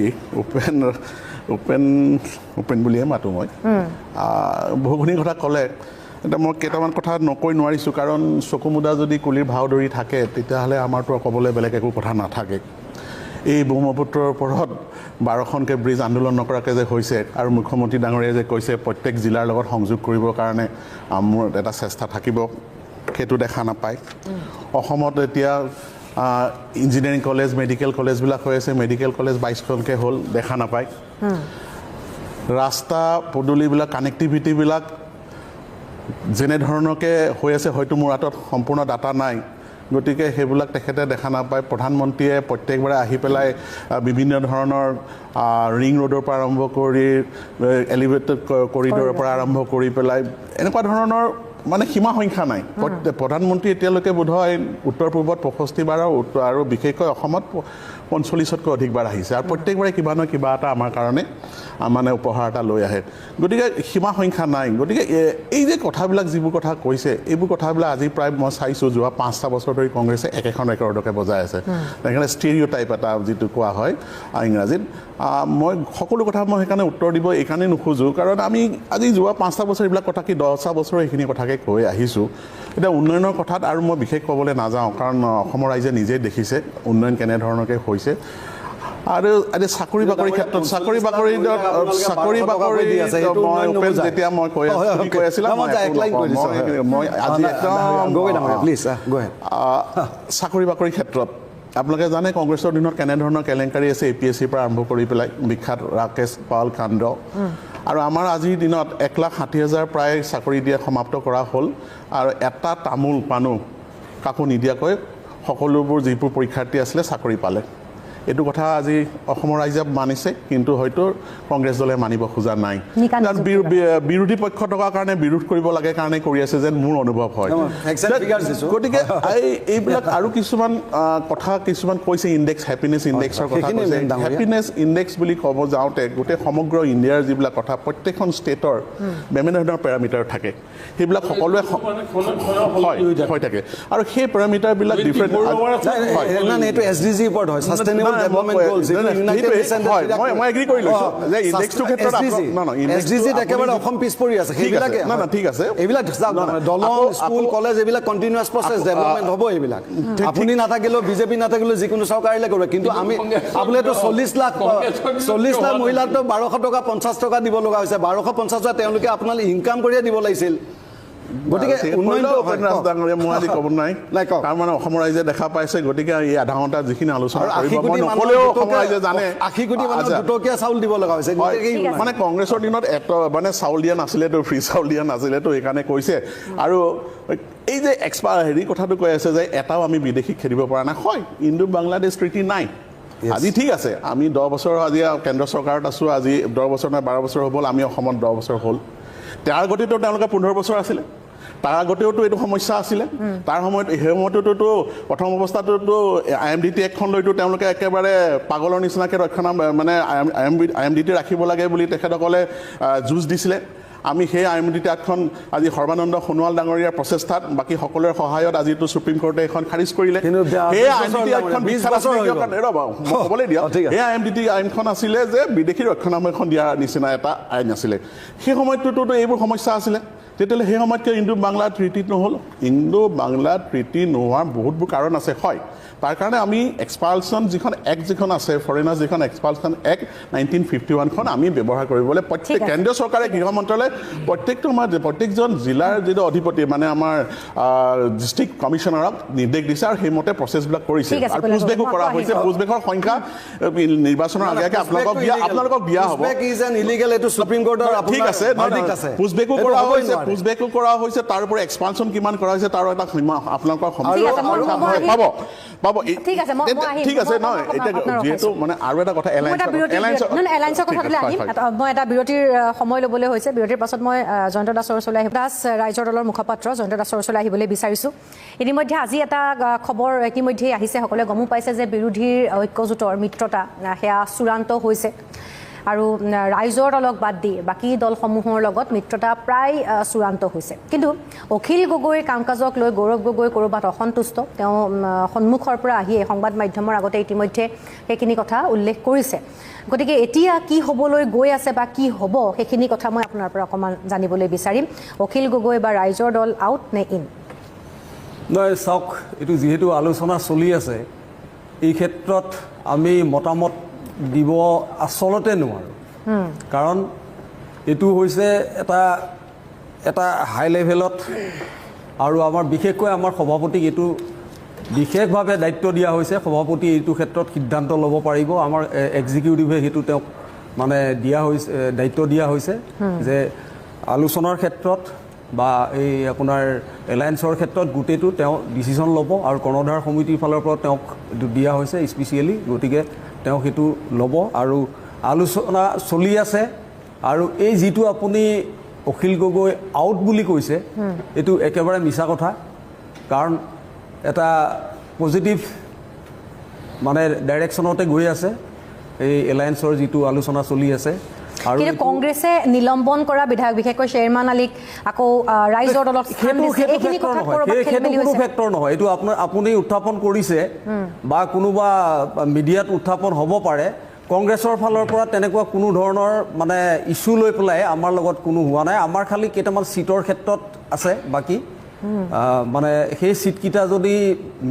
Speaker 5: উপেন বুলিয়ে মাতোঁ মই, বহুখিনি কথা ক'লে। এতিয়া মই কেইটামান কথা নকৈ নোৱাৰিছোঁ, কাৰণ চকু মুদা যদি কুলিৰ ভাও ধৰি থাকে তেতিয়াহ'লে আমাৰতো ক'বলৈ বেলেগ একো কথা নাথাকে। এই ব্ৰহ্মপুত্ৰৰ ওপৰত 12খনকৈ ব্ৰিজ আন্দোলন নকৰাকৈ যে হৈছে, আৰু মুখ্যমন্ত্ৰী ডাঙৰীয়াই যে কৈছে প্ৰত্যেক জিলাৰ লগত সংযোগ কৰিবৰ কাৰণে মোৰ এটা চেষ্টা থাকিব, সেইটো দেখা নাপায়। অসমত এতিয়া ইঞ্জিনিয়াৰিং কলেজ, মেডিকেল কলেজবিলাক হৈ আছে, মেডিকেল কলেজ 22খনকৈ হ'ল, দেখা নাপায়। ৰাস্তা পদূলিবিলাক, কানেক্টিভিটিবিলাক যেনেধৰণকৈ হৈ আছে, হয়তো মোৰ হাতত সম্পূৰ্ণ ডাটা নাই, গতিকে সেইবিলাক তেখেতে দেখা নাপায়। প্ৰধানমন্ত্ৰীয়ে প্ৰত্যেকবাৰে আহি পেলাই বিভিন্ন ধৰণৰ ৰিং ৰোডৰ পৰা আৰম্ভ কৰি এলিভেটেড কৰিডৰৰ পৰা আৰম্ভ কৰি পেলাই এনেকুৱা ধৰণৰ মানে সীমা সংখ্যা নাই। প্ৰধানমন্ত্ৰী এতিয়ালৈকে বোধহয় উত্তৰ পূৰ্বত 65 বাৰ আৰু বিশেষকৈ অসমত 45তকৈ অধিকবাৰ আহিছে, আৰু প্ৰত্যেকবাৰে কিবা নহয় কিবা এটা আমাৰ কাৰণে মানে উপহাৰ এটা লৈ আহে। গতিকে সীমা সংখ্যা নাই। গতিকে এই যে কথাবিলাক যিবোৰ কথা কৈছে, এইবোৰ কথাবিলাক আজি প্ৰায় মই চাইছোঁ যোৱা 5টা বছৰ ধৰি কংগ্ৰেছে একেখন ৰেকৰ্ডকে বজাই আছে। সেইকাৰণে ষ্টেৰিঅ'টাইপ এটা যিটো কোৱা হয় ইংৰাজীত, মই সকলো কথা মই সেইকাৰণে উত্তৰ দিব এইকাৰণে নোখোজোঁ, কাৰণ আমি আজি যোৱা 5টা বছৰ এইবিলাক কথা কি 10টা বছৰ এইখিনি কথাকে কৈ আহিছোঁ। এতিয়া উন্নয়নৰ কথাত আৰু মই বিশেষ ক'বলৈ নাযাওঁ, কাৰণ অসমৰ ৰাইজে নিজেই দেখিছে উন্নয়ন কেনেধৰণকৈ হৈছে। আৰু চাকৰি বাকৰিৰ ক্ষেত্ৰত যেতিয়া মই কৈ আছিলোঁ মই আজি চাকৰি বাকৰিৰ ক্ষেত্ৰত আপোনালোকে জানে কংগ্ৰেছৰ দিনত কেনেধৰণৰ কেলেংকাৰী আছে, APSCৰ পৰা আৰম্ভ কৰি পেলাই বিখ্যাত ৰাকেশ পাল কাণ্ড, আৰু আমাৰ আজিৰ দিনত 1,60,000 প্ৰায় চাকৰি দিয়া সমাপ্ত কৰা হ'ল, আৰু এটা তামোল পাণো কাকো নিদিয়াকৈ সকলোবোৰ যিবোৰ পৰীক্ষাৰ্থী আছিলে চাকৰি পালে। এইটো কথা আজি অসমৰ ৰাইজে মানিছে, কিন্তু হয়তো কংগ্ৰেছ দলে মানিব খোজা নাই। কাৰণ বিৰোধী পক্ষ থকাৰ কাৰণে বিৰোধ কৰিব লাগে কাৰণে কৰি আছে যেন মোৰ অনুভৱ হয়। গতিকে এইবিলাক আৰু কিছুমান কথা কিছুমান কৈছে, ইণ্ডেক্স হেপিনেছ ইণ্ডেক্সৰ কথা কৈছে। হেপিনেছ ইণ্ডেক্স বুলি ক'ব যাওঁতে গোটেই সমগ্ৰ ইণ্ডিয়াৰ যিবিলাক কথা, প্ৰত্যেকখন ষ্টেটৰ বিভিন্ন ধৰণৰ পেৰামিটাৰ থাকে, সেইবিলাক সকলোৱে হৈ থাকে, আৰু সেই পেৰামিটাৰবিলাক ডিফাৰেণ্ট।
Speaker 2: এইটো SDG ওপৰত হয়, সাষ্টেইনেবল ডেভেলপমেণ্ট গ'লছ।
Speaker 5: মই এগ্ৰী কৰি লৈছোঁ যে ইণ্ডেক্সটোৰ ক্ষেত্ৰত
Speaker 2: SDGত একেবাৰে অসম পিছ পৰি আছে। সেইবিলাকে
Speaker 5: ঠিক আছে,
Speaker 2: এইবিলাক দলং, স্কুল, কলেজ এইবিলাক কণ্টিনিউৱাছ প্ৰচেছ, ডেভেলপমেণ্ট হ'ব এইবিলাক। আপুনি নাথাকিলেও বিজেপি নাথাকিলেও যিকোনো চৰকাৰ আহিলে কৰিব, কিন্তু আমি আপোনালোকেতো 40 লাখ মহিলাকতো 1200 টকা 50 টকা দিব লগা হৈছে। 1250 টকা তেওঁলোকে আপোনালোকে ইনকাম কৰিয়ে দিব লাগিছিল। গতিকে উন্নয়নটো
Speaker 5: মই আজি ক'ব নাই, কাৰণ মানে অসমৰ ৰাইজে দেখা পাইছে। গতিকে এই আধা ঘণ্টা যিখিনি আলোচনা নক'লেও অসমৰ ৰাইজে জানে
Speaker 2: 80 কোটি মানুহক 2 টকীয়া চাউল দিব লগা হৈছে।
Speaker 5: মানে কংগ্ৰেছৰ দিনত মানে চাউল দিয়া নাছিলেতো, ফ্ৰী চাউল দিয়া নাছিলেতো, সেইকাৰণে কৈছে। আৰু এই যে কথাটো কৈ আছে যে এটাও আমি বিদেশীক খেদিব পৰা নাই, হয় ইণ্ডো বাংলাদেশ ট্ৰিটি নাই। আজি ঠিক আছে, আমি 10 বছৰ আজি কেন্দ্ৰ চৰকাৰত আছোঁ, আজি 10 বছৰ নহয় 12 বছৰ হ'ল, আমি অসমত 10 বছৰ হ'ল। তাৰ আগতেতো তেওঁলোকে 15 বছৰ আছিলে, তাৰ আগতেওতো এইটো সমস্যা আছিলে। তাৰ সেই সময়টোতো প্ৰথম অৱস্থাটোতো IMDT এক্টখন লৈতো তেওঁলোকে একেবাৰে পাগলৰ নিচিনাকৈ মানে IMDT ৰাখিব লাগে বুলি তেখেতসকলে যুঁজ দিছিলে। আমি সেই IMDT এক্টখন আজি সৰ্বানন্দ সোণোৱাল ডাঙৰীয়াৰ প্ৰচেষ্টাত, বাকী সকলোৰে সহায়ত আজিতো সুপ্ৰিম কোৰ্টে এখন খাৰিজ কৰিলে। সেই IMDT এক্টখন ক'বলৈ দিয়া, সেই IMDT আইনখন আছিলে যে বিদেশী ৰক্ষণাবেক্ষণ দিয়াৰ নিচিনা এটা আইন আছিলে। সেই সময়টোতো এইবোৰ সমস্যা আছিলে। তেতিয়াহ'লে সেই সময়তকৈ ইণ্ডো বাংলা ট্ৰিটি নহ'ল। ইণ্ডো বাংলা ট্ৰিটি নোহোৱাৰ বহুতবোৰ কাৰণ আছে, হয়। তাৰ কাৰণে আমি এক্সপালশ্যন যিখন এক্ট যিখন আছে, ফৰেনাৰ যিখন এক্সপালশ্যন এক্ট 1951খন আমি ব্যৱহাৰ কৰিবলৈ প্ৰত্যেক কেন্দ্ৰীয় চৰকাৰে গৃহ মন্ত্ৰালয়ে প্ৰত্যেকজন জিলাৰ যিটো অধিপতি মানে আমাৰ ডিষ্ট্ৰিক্ট কমিশ্যনাৰক নিৰ্দেশ দিছে, আৰু সেইমতে প্ৰচেছবিলাক কৰিছে। আৰু পুছবেকো কৰা হৈছে। পুছবেকৰ সংখ্যা নিৰ্বাচনৰ আগে আগে আপোনালোকক দিয়া হ'ব। ঠিক আছে, পুছবেকো কৰা হৈছে, পুছবেকো কৰা হৈছে তাৰ উপৰি এক্সপানশ্যন কিমান কৰা হৈছে তাৰ এটা আপোনালোকৰ
Speaker 4: ঠিক আছে, মই
Speaker 5: পাব পাব
Speaker 4: ঠিক আছে, মই আহিম।
Speaker 5: ঠিক আছে নহয়
Speaker 4: মই
Speaker 5: এতিয়া
Speaker 4: আপোনাক
Speaker 5: যিহেতু মানে আৰু এটা কথা
Speaker 4: এলায়েন্সৰ কথাটোলৈ আহিম। মই এটা বিৰতিৰ সময় ল'বলৈ হৈছে। বিৰতিৰ পাছত মই জয়ন্ত দাসৰ ওচৰলৈ আহিম। দাস ৰাইজৰ দলৰ মুখপাত্ৰ জয়ন্ত দাসৰ ওচৰলৈ আহিবলৈ বিচাৰিছোঁ। ইতিমধ্যে আজি এটা খবৰ ইতিমধ্যেই আহিছে, সকলোৱে গমো পাইছে যে বিৰোধীৰ ঐক্যজোঁটৰ মিত্ৰতা সেয়া চূড়ান্ত হৈছে আৰু ৰাইজৰ দলক বাদ দি বাকী দলসমূহৰ লগত মিত্ৰতা প্ৰায় চূড়ান্ত হৈছে। কিন্তু অখিল গগৈৰ কাম কাজক লৈ গৌৰৱ গগৈ ক'ৰবাত অসন্তুষ্ট। তেওঁ সন্মুখৰ পৰা আহিয়ে সংবাদ মাধ্যমৰ আগতে ইতিমধ্যে সেইখিনি কথা উল্লেখ কৰিছে। গতিকে এতিয়া কি হ'বলৈ গৈ আছে বা কি হ'ব সেইখিনি কথা মই আপোনাৰ পৰা অকণমান জানিবলৈ বিচাৰিম। অখিল গগৈ বা ৰাইজৰ দল আউট নে ইন?
Speaker 6: নহয়, চাওক, এইটো যিহেতু আলোচনা চলি আছে, এই ক্ষেত্ৰত আমি মতামত দিব আচলতে নোৱাৰোঁ। কাৰণ এইটো হৈছে এটা হাই লেভেলত আৰু আমাৰ বিশেষকৈ আমাৰ সভাপতিক এইটো বিশেষভাৱে দায়িত্ব দিয়া হৈছে। সভাপতি এইটো ক্ষেত্ৰত সিদ্ধান্ত ল'ব পাৰিব। আমাৰ এক্সিকিউটিভে সেইটো তেওঁক মানে দিয়া হৈছে, দায়িত্ব দিয়া হৈছে যে আলোচনাৰ ক্ষেত্ৰত বা এই আপোনাৰ এলায়েন্সৰ ক্ষেত্ৰত গোটেইটো তেওঁ ডিচিশ্যন ল'ব আৰু কৰ্ণধাৰ সমিতিৰ ফালৰ পৰা তেওঁক এইটো দিয়া হৈছে স্পেচিয়েলি। গতিকে তেওঁ সেইটো ল'ব আৰু আলোচনা চলি আছে। আৰু এই যিটো আপুনি অখিল গগৈ আউট বুলি কৈছে, এইটো একেবাৰে মিছা কথা। কাৰণ এটা পজিটিভ মানে ডাইৰেকশ্যনতে গৈ আছে এই এলায়েন্সৰ যিটো আলোচনা চলি আছে। আৰু
Speaker 4: কিন্তু কংগ্ৰেছে নিলম্বন কৰা বিধায়ক বিশেষকৈ শ্বেৰমান আলীক আকৌ ৰাইজৰ দলত
Speaker 6: সেইটো কোনো ফেক্টৰ নহয়। এইটো আপুনি উত্থাপন কৰিছে বা কোনোবা মিডিয়াত উত্থাপন হ'ব পাৰে। কংগ্ৰেছৰ ফালৰ পৰা তেনেকুৱা কোনো ধৰণৰ মানে ইছ্যু লৈ পেলাই আমাৰ লগত কোনো হোৱা নাই। আমাৰ খালি কেইটামান ছিটৰ ক্ষেত্ৰত আছে বাকী। মানে সেই ছিটকেইটা যদি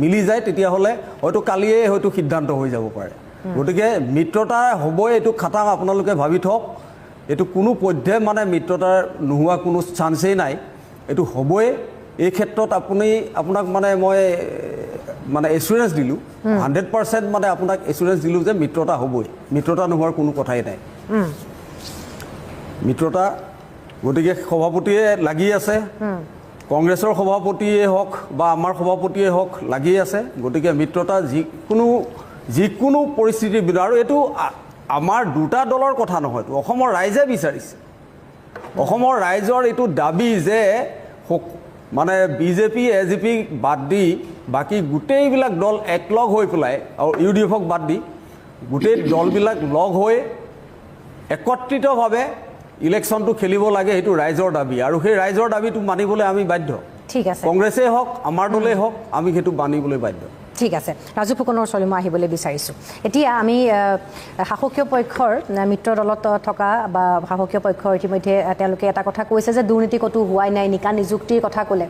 Speaker 6: মিলি যায় তেতিয়াহ'লে হয়তো কালিয়ে হয়তো সিদ্ধান্ত হৈ যাব পাৰে। গতিকে মিত্ৰতা হ'বই, এইটো খাটাং আপোনালোকে ভাবি থওক। এইটো কোনো পধ্যে মানে মিত্ৰতাৰ নোহোৱা কোনো চান্সেই নাই, এইটো হ'বই। এই ক্ষেত্ৰত আপোনাক মানে মই মানে এচুৰেঞ্চ দিলোঁ, 100% মানে আপোনাক এচুৰেঞ্চ দিলোঁ যে মিত্ৰতা হ'বই, মিত্ৰতা নোহোৱাৰ কোনো কথাই নাই। মিত্ৰতা গতিকে সভাপতিয়ে লাগি আছে, কংগ্ৰেছৰ সভাপতিয়ে হওক বা আমাৰ সভাপতিয়ে হওক লাগি আছে। গতিকে মিত্ৰতা যিকোনো পৰিস্থিতিৰ বিৰুদ্ধে। আৰু এইটো আমাৰ দুটা দলৰ কথা নহয়তো, অসমৰ ৰাইজে বিচাৰিছে। অসমৰ ৰাইজৰ এইটো দাবী যে মানে বিজেপি এজিপি বাদ দি বাকী গোটেইবিলাক দল একলগ হৈ পেলাই আৰু UDFক বাদ দি গোটেই দলবিলাক লগ হৈ একত্ৰিতভাৱে ইলেকশ্যনটো খেলিব লাগে, সেইটো ৰাইজৰ দাবী। আৰু সেই ৰাইজৰ দাবীটো মানিবলৈ আমি বাধ্য।
Speaker 4: ঠিক আছে,
Speaker 6: কংগ্ৰেছেই হওক আমাৰ দলেই হওক, আমি সেইটো মানিবলৈ বাধ্য।
Speaker 4: ঠিক আছে। ৰাজু ফুকনৰ ওচৰলৈ মই আহিবলৈ বিচাৰিছোঁ। এতিয়া আমি শাসকীয় পক্ষৰ মিত্ৰ দলত থকা বা শাসকীয় পক্ষৰ ইতিমধ্যে তেওঁলোকে এটা কথা কৈছে যে দুৰ্নীতি ক'তো হোৱাই নাই, নিকা নিযুক্তিৰ কথা ক'লে।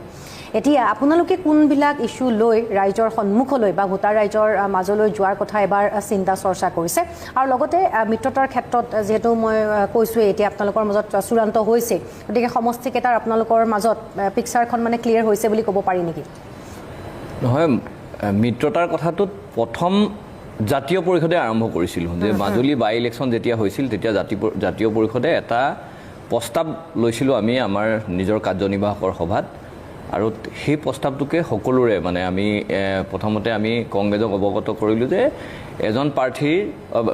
Speaker 4: এতিয়া আপোনালোকে কোনবিলাক ইছ্যু লৈ ৰাইজৰ সন্মুখলৈ বা ভোটাৰ ৰাইজৰ মাজলৈ যোৱাৰ কথা এবাৰ চিন্তা চৰ্চা কৰিছে? আৰু লগতে মিত্ৰতাৰ ক্ষেত্ৰত যিহেতু মই কৈছোঁৱেই এতিয়া আপোনালোকৰ মাজত চূড়ান্ত হৈছে, গতিকে সমষ্টিকেইটাৰ আপোনালোকৰ মাজত পিকচাৰখন মানে ক্লিয়াৰ হৈছে বুলি ক'ব পাৰি নেকি?
Speaker 1: নহয়, মিত্ৰতাৰ কথাটোত প্ৰথম জাতীয় পৰিষদে আৰম্ভ কৰিছিলোঁ যে মাজুলী বাই ইলেকশ্যন যেতিয়া হৈছিল তেতিয়া জাতীয় পৰিষদে এটা প্ৰস্তাৱ লৈছিলোঁ আমি আমাৰ নিজৰ কাৰ্যনিৰ্বাহকৰ সভাত। আৰু সেই প্ৰস্তাৱটোকে সকলোৰে মানে আমি প্ৰথমতে আমি কংগ্ৰেছক অৱগত কৰিলোঁ যে এজন প্ৰাৰ্থীৰ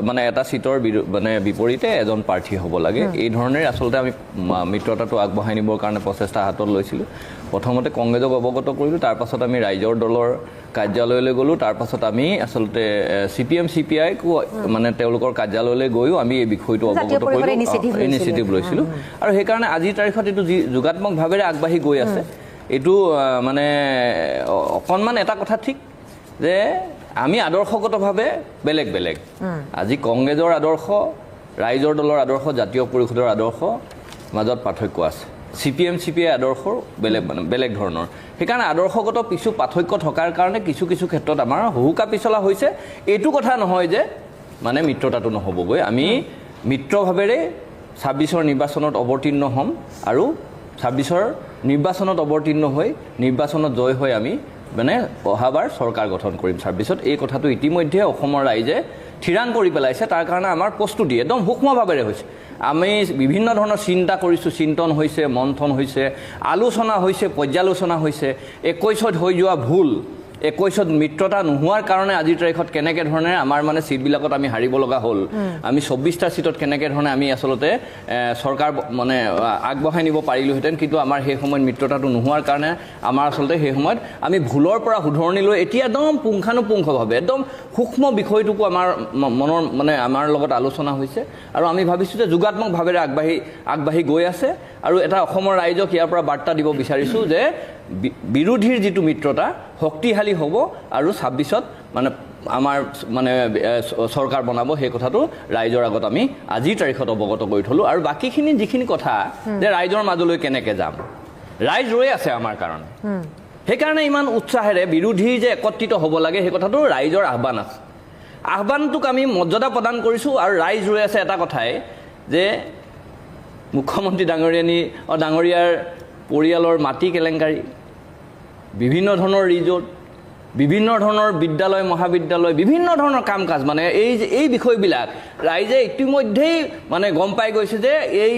Speaker 1: মানে এটা ছিটৰ মানে বিপৰীতে এজন প্ৰাৰ্থী হ'ব লাগে। এই ধৰণেৰে আচলতে আমি মিত্ৰতাটো আগবঢ়াই নিবৰ কাৰণে প্ৰচেষ্টা হাতত লৈছিলোঁ। প্ৰথমতে কংগ্ৰেছক অৱগত কৰিলোঁ, তাৰপাছত আমি ৰাইজৰ দলৰ কাৰ্যালয়লৈ গ'লোঁ, তাৰপাছত আমি আচলতে CPM CPIকো মানে তেওঁলোকৰ কাৰ্যালয়লৈ গৈও আমি এই বিষয়টো অৱগত কৰিলোঁ, ইনিচিয়েটিভ লৈছিলোঁ। আৰু সেইকাৰণে আজিৰ তাৰিখত এইটো যি যোগাত্মকভাৱেৰে আগবাঢ়ি গৈ আছে। এইটো মানে অকণমান এটা কথা ঠিক যে আমি আদৰ্শগতভাৱে বেলেগ বেলেগ। আজি কংগ্ৰেছৰ আদৰ্শ, ৰাইজৰ দলৰ আদৰ্শ, জাতীয় পৰিষদৰ আদৰ্শ মাজত পাৰ্থক্য আছে। CPM CPI আদৰ্শ বেলেগ ধৰণৰ। সেইকাৰণে আদৰ্শগত কিছু পাৰ্থক্য থকাৰ কাৰণে কিছু ক্ষেত্ৰত আমাৰ হুহুকা পিছলা হৈছে। এইটো কথা নহয় যে মানে মিত্ৰতাটো নহ'বগৈ। আমি মিত্ৰভাৱেৰে 26ৰ নিৰ্বাচনত অৱতীৰ্ণ হ'ম আৰু 26ৰ নিৰ্বাচনত অৱতীৰ্ণ হৈ নিৰ্বাচনত জয় হৈ আমি মানে অহাবাৰ চৰকাৰ গঠন কৰিম 26ত। এই কথাটো ইতিমধ্যে অসমৰ ৰাইজে থিৰাং কৰি পেলাইছে তাৰ কাৰণে আমাৰ প্ৰস্তুতি একদম সূক্ষ্মভাৱেৰে হৈছে আমি বিভিন্ন ধৰণৰ চিন্তা কৰিছোঁ চিন্তন হৈছে মন্থন হৈছে আলোচনা হৈছে পৰ্যালোচনা হৈছে 21ত হৈ যোৱা ভুল 21ত মিত্ৰতা নোহোৱাৰ কাৰণে আজিৰ তাৰিখত কেনেকৈ ধৰণে আমাৰ মানে ছিটবিলাকত আমি হাৰিব লগা হ'ল আমি 24টা ছিটত কেনেকৈ ধৰণে আমি আচলতে চৰকাৰ মানে আগবঢ়াই নিব পাৰিলোহেঁতেন কিন্তু আমাৰ সেই সময়ত মিত্ৰতাটো নোহোৱাৰ কাৰণে আমাৰ আচলতে সেই সময়ত আমি ভুলৰ পৰা শুধৰণি লৈ এতিয়া একদম পুংখানুপুংখভাৱে একদম সূক্ষ্ম বিষয়টোকো আমাৰ মনৰ মানে আমাৰ লগত আলোচনা হৈছে আৰু আমি ভাবিছোঁ যে যোগাত্মকভাৱেৰে আগবাঢ়ি গৈ আছে আৰু এটা অসমৰ ৰাইজক ইয়াৰ পৰা বাৰ্তা দিব বিচাৰিছোঁ যে বিৰোধীৰ যিটো মিত্ৰতা শক্তিশালী হ'ব আৰু 26ত মানে আমাৰ মানে চৰকাৰ বনাব সেই কথাটো ৰাইজৰ আগত আমি আজিৰ তাৰিখত অৱগত কৰি থলোঁ আৰু বাকীখিনি যিখিনি কথা যে ৰাইজৰ মাজলৈ কেনেকৈ যাম ৰাইজ ৰৈ আছে আমাৰ কাৰণে সেইকাৰণে ইমান উৎসাহেৰে বিৰোধী যে একত্ৰিত হ'ব লাগে সেই কথাটো ৰাইজৰ আহ্বান আছে আহ্বানটোক আমি মৰ্যাদা প্ৰদান কৰিছোঁ আৰু ৰাইজ ৰৈ আছে এটা কথাই যে মুখ্যমন্ত্ৰী ডাঙৰীয়াৰ পৰিয়ালৰ মাটি কেলেংকাৰী বিভিন্ন ধৰণৰ ৰিজৰ্ট বিভিন্ন ধৰণৰ বিদ্যালয় মহাবিদ্যালয় বিভিন্ন ধৰণৰ কাম কাজ মানে এই বিষয়বিলাক ৰাইজে ইতিমধ্যেই মানে গম পাই গৈছে যে এই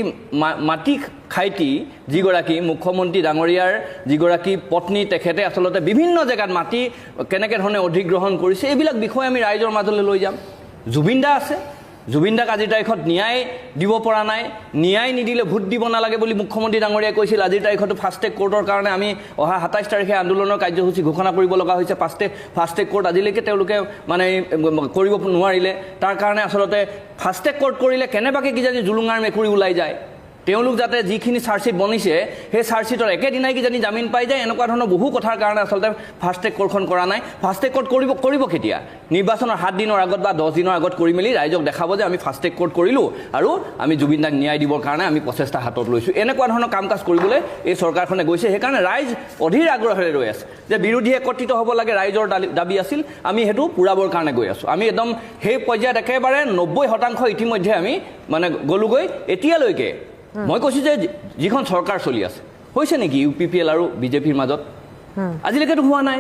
Speaker 1: মাটি খাইটি যিগৰাকী মুখ্যমন্ত্ৰী ডাঙৰীয়াৰ যিগৰাকী পত্নী তেখেতে আচলতে বিভিন্ন জেগাত মাটি কেনেকৈ ধৰণে অধিগ্ৰহণ কৰিছে এইবিলাক বিষয় আমি ৰাইজৰ মাজলৈ লৈ যাম জুবিন দা আছে জুবিন দাক আজিৰ তাৰিখত ন্যায় দিব পৰা নাই ন্যায় নিদিলে ভোট দিব নালাগে বুলি মুখ্যমন্ত্ৰী ডাঙৰীয়াই কৈছিল আজিৰ তাৰিখতো ফাষ্টেগ কোৰ্টৰ কাৰণে আমি অহা 27 তাৰিখে আন্দোলনৰ কাৰ্যসূচী ঘোষণা কৰিব লগা হৈছে ফাষ্টেগ কোৰ্ট আজিলৈকে তেওঁলোকে মানে কৰিব নোৱাৰিলে তাৰ কাৰণে আচলতে ফাষ্টেগ কোৰ্ট কৰিলে কেনেবাকৈ কিজানি জুলুঙাৰ মেকুৰী ওলাই যায় তেওঁলোক যাতে যিখিনি চাৰ্জশ্বিট বনিছে সেই চাৰ্জশ্বিটৰ একেদিনাই কিজানি জামিন পাই যায় এনেকুৱা ধৰণৰ বহু কথাৰ কাৰণে আচলতে ফাষ্টেগ কোৰ্টখন কৰা নাই ফাষ্টেগ কোৰ্ট কৰিব কেতিয়া নিৰ্বাচনৰ 7 দিনৰ আগত বা 10 দিনৰ আগত কৰি মেলি ৰাইজক দেখাব যে আমি ফাষ্টেগ কোৰ্ট কৰিলোঁ আৰু আমি জুবিন দাক ন্যায় দিবৰ কাৰণে আমি প্ৰচেষ্টা হাতত লৈছোঁ এনেকুৱা ধৰণৰ কাম কাজ কৰিবলৈ এই চৰকাৰখনে গৈছে সেইকাৰণে ৰাইজ অধীৰ আগ্ৰহেৰে ৰৈ আছে যে বিৰোধী একত্ৰিত হ'ব লাগে ৰাইজৰ দাবী আছিল আমি সেইটো পূৰাবৰ কাৰণে গৈ আছোঁ আমি একদম সেই পৰ্যায়ত একেবাৰে 90% ইতিমধ্যে আমি মানে গ'লোগৈ এতিয়ালৈকে মই কৈছোঁ যে যিখন চৰকাৰ চলি আছে হৈছে নেকি UPPL আৰু বিজেপিৰ মাজত আজিলৈকেতো হোৱা নাই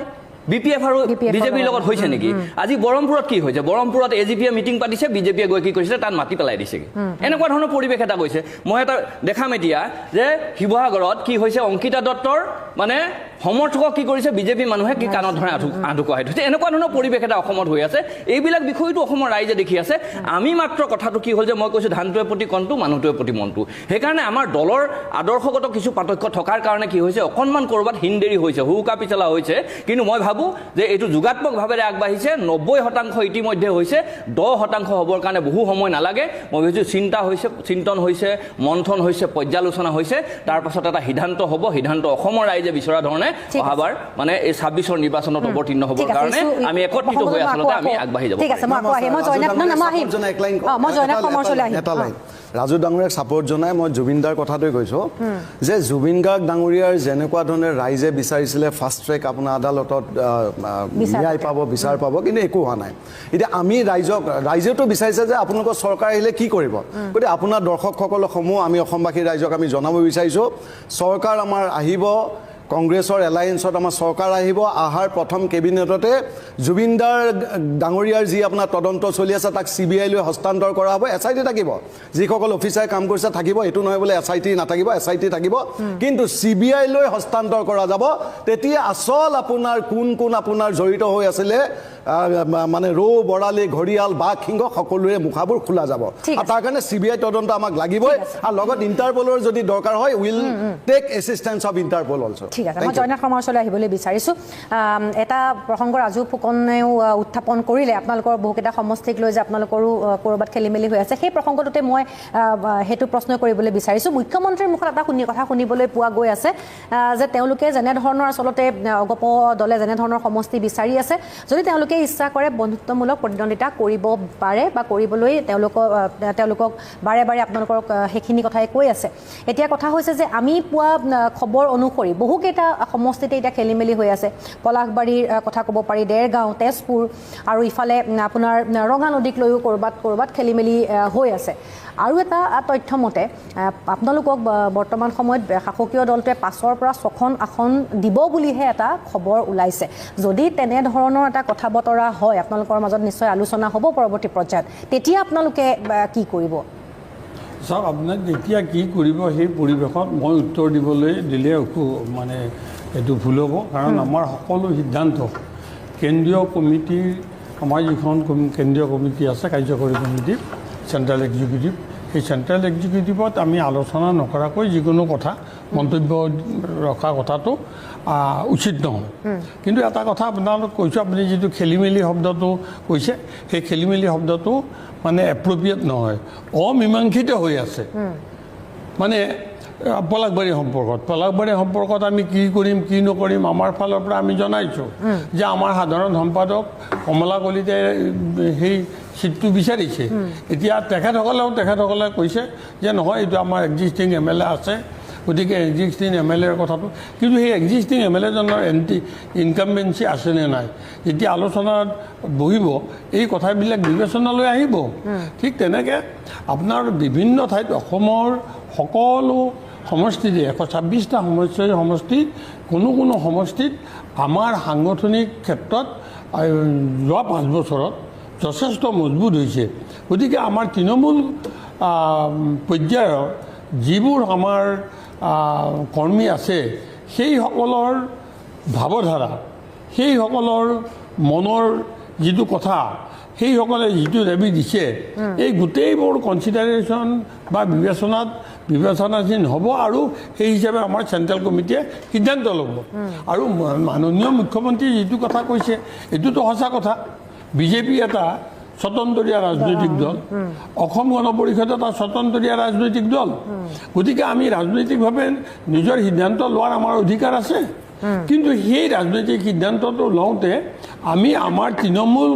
Speaker 1: BPF আৰু বিজেপিৰ লগত হৈছে নেকি আজি বৰমপুৰত কি হৈছে বৰমপুৰত AGPয়ে মিটিং পাতিছে বিজেপিয়ে গৈ কি কৰিছে তাত মাতি পেলাই দিছেগৈ এনেকুৱা ধৰণৰ পৰিৱেশ এটা গৈছে মই এটা দেখাম এতিয়া যে শিৱসাগৰত কি হৈছে অংকিতা দত্তৰ মানে সমৰ্থকক কি কৰিছে বিজেপি মানুহে কি কাণত ধৰে আঁঠু কঢ়াই থৈছে এনেকুৱা ধৰণৰ পৰিৱেশ এটা অসমত হৈ আছে এইবিলাক বিষয়টো অসমৰ ৰাইজে দেখি আছে আমি মাত্ৰ কথাটো কি হ'ল যে মই কৈছোঁ ধানটোৱে প্ৰতি কণটো মানুহটোৱে প্ৰতি মনটো সেইকাৰণে আমাৰ দলৰ আদৰ্শগত কিছু পাৰ্থক্য থকাৰ কাৰণে কি হৈছে অকণমান ক'ৰবাত হিনদেৰি হৈছে হুকা পিছলা হৈছে কিন্তু মই ভাবোঁ যে এইটো যোগাত্মকভাৱেৰে আগবাঢ়িছে 90% ইতিমধ্যে হৈছে 10% হ'বৰ কাৰণে বহু সময় নালাগে মই ভাবিছোঁ চিন্তন হৈছে মন্থন হৈছে পৰ্যালোচনা হৈছে তাৰ পাছত এটা সিদ্ধান্ত হ'ব সিদ্ধান্ত অসমৰ ৰাইজে বিচৰা ধৰণে অহাবাৰ মানে এই 26ৰ নিৰ্বাচনত অৱতীৰ্ণ হ'বৰ কাৰণে আমি একত্ৰিত হৈ আচলতে আমি আগবাঢ়ি যাব
Speaker 2: পাৰিম ৰাজু ডাঙৰীয়াক ছাপৰ্ট জনাই মই জুবিন দাৰ কথাটোৱে কৈছোঁ যে জুবিন গাৰ্গ ডাঙৰীয়াৰ যেনেকুৱা ধৰণে ৰাইজে বিচাৰিছিলে ফাষ্ট ট্ৰেক আপোনাৰ আদালতত ন্যায় পাব বিচাৰ পাব কিন্তু একো হোৱা নাই এতিয়া আমি ৰাইজেতো বিচাৰিছে যে আপোনালোকৰ চৰকাৰ আহিলে কি কৰিব গতিকে আপোনাৰ দৰ্শকসকলসমূহ আমি অসমবাসী ৰাইজক আমি জনাব বিচাৰিছোঁ চৰকাৰ আমাৰ আহিব কংগ্ৰেছৰ এলায়েন্সত আমাৰ চৰকাৰ আহিব অহাৰ প্ৰথম কেবিনেটতে জুবিনদাৰ ডাঙৰীয়াৰ যি আপোনাৰ তদন্ত চলি আছে তাক CBI লৈ হস্তান্তৰ কৰা হ'ব SIT থাকিব যিসকল অফিচাৰে কাম কৰিছে থাকিব এইটো নহয় বোলে SIT নাথাকিব SIT থাকিব কিন্তু CBI লৈ হস্তান্তৰ কৰা যাব তেতিয়া আচল আপোনাৰ কোন আপোনাৰ জড়িত হৈ আছিলে মানে ৰৌ বৰালি ঘৰিয়াল বাঘ সিংহ সকলোৰে মুখাবোৰ খোলা যাব আৰু তাৰ কাৰণে CBI তদন্ত আমাক লাগিবই আৰু লগত ইণ্টাৰপলৰ যদি দৰকাৰ হয় will tech assistance of ইণ্টাৰপল also
Speaker 4: ঠিক আছে মই জয়নাথ শৰ্মাৰ ওচৰলৈ আহিবলৈ বিচাৰিছোঁ এটা প্ৰসংগ ৰাজু ফুকনেও উত্থাপন কৰিলে আপোনালোকৰ বহুকেইটা সমষ্টিক লৈ যে আপোনালোকৰো ক'ৰবাত খেলি মেলি হৈ আছে সেই প্ৰসংগটোতে মই সেইটো প্ৰশ্ন কৰিবলৈ বিচাৰিছোঁ মুখ্যমন্ত্ৰীৰ মুখত এটা কথা শুনিবলৈ পোৱা গৈ আছে যে তেওঁলোকে যেনেধৰণৰ আচলতে অগপ দলে যেনেধৰণৰ সমষ্টি বিচাৰি আছে যদি তেওঁলোকে ইচ্ছা কৰে বন্ধুত্বমূলক প্ৰতিদ্বন্দ্বিতা কৰিব পাৰে বা কৰিবলৈ তেওঁলোকক বাৰে বাৰে আপোনালোকক সেইখিনি কথাই কৈ আছে এতিয়া কথা হৈছে যে আমি পোৱা খবৰ অনুসৰি বহু বহুকেইটা সমষ্টিতে এতিয়া খেলি মেলি হৈ আছে পলাশবাৰীৰ কথা ক'ব পাৰি দেৰগাঁও তেজপুৰ আৰু ইফালে আপোনাৰ ৰঙা নদীক লৈও ক'ৰবাত খেলি মেলি হৈ আছে আৰু এটা তথ্য মতে আপোনালোকক বৰ্তমান সময়ত শাসকীয় দলটোৱে 5ৰ পৰা 6খন আসন দিব বুলিহে এটা খবৰ ওলাইছে যদি তেনেধৰণৰ এটা কথা বতৰা হয় আপোনালোকৰ মাজত নিশ্চয় আলোচনা হ'ব পৰৱৰ্তী পৰ্যায়ত তেতিয়া আপোনালোকে কি কৰিব
Speaker 3: চাওক আপোনাক যেতিয়া কি কৰিব সেই পৰিৱেশত মই উত্তৰ দিলে মানে এইটো ভুল হ'ব কাৰণ আমাৰ সকলো সিদ্ধান্ত কেন্দ্ৰীয় কমিটিৰ আমাৰ যিখন কেন্দ্ৰীয় কমিটি আছে কাৰ্যকৰী কমিটি চেণ্ট্ৰেল এক্সিকিউটিভ সেই চেণ্ট্ৰেল এক্সিকিউটিভত আমি আলোচনা নকৰাকৈ যিকোনো কথা মন্তব্য ৰখা কথাটো উচিত নহয় কিন্তু এটা কথা আপোনালোক কৈছোঁ আপুনি যিটো খেলি মেলি শব্দটো কৈছে সেই খেলি মেলি শব্দটো মানে এপ্ৰপ্ৰিয়েট নহয় অমীমাংসিত হৈ আছে মানে পলাশবাৰী সম্পৰ্কত আমি কি কৰিম কি নকৰিম আমাৰ ফালৰ পৰা আমি জনাইছোঁ যে আমাৰ সাধাৰণ সম্পাদক কমলা কলিতাই সেই চিটটো বিচাৰিছে এতিয়া তেখেতসকলে কৈছে যে নহয় এইটো আমাৰ এক্সিষ্টিং MLA আছে গতিকে এক্সিষ্টিং MLAৰ কথাটো কিন্তু সেই এক্সিষ্টিং MLAজনৰ ইনকামবেঞ্চি আছেনে নাই যেতিয়া আলোচনাত বহিব এই কথাবিলাক বিবেচনালৈ আহিব ঠিক তেনেকৈ আপোনাৰ বিভিন্ন ঠাইত অসমৰ সকলো সমষ্টিতে 126টা সমষ্টিত কোনো সমষ্টিত আমাৰ সাংগঠনিক ক্ষেত্ৰত যোৱা 5 বছৰত যথেষ্ট মজবুত হৈছে গতিকে আমাৰ তৃণমূল পৰ্যায়ৰ যিবোৰ আমাৰ কৰ্মী আছে সেইসকলৰ ভাৱধাৰা সেইসকলৰ মনৰ যিটো কথা সেইসকলে যিটো দাবী দিছে এই গোটেইবোৰ কনচিডাৰেশ্যন বা বিবেচনাধীন হ'ব আৰু সেই হিচাপে আমাৰ চেণ্ট্ৰেল কমিটিয়ে সিদ্ধান্ত ল'ব আৰু মাননীয় মুখ্যমন্ত্ৰীয়ে যিটো কথা কৈছে এইটোতো সঁচা কথা বিজেপি এটা স্বতন্ত্ৰীয়া ৰাজনৈতিক দল অসম গণ পৰিষদ এটা স্বতন্ত্ৰীয়া ৰাজনৈতিক দল গতিকে আমি ৰাজনৈতিকভাৱে নিজৰ সিদ্ধান্ত লোৱাৰ আমাৰ অধিকাৰ আছে কিন্তু সেই ৰাজনৈতিক সিদ্ধান্তটো লওঁতে আমি আমাৰ তৃণমূল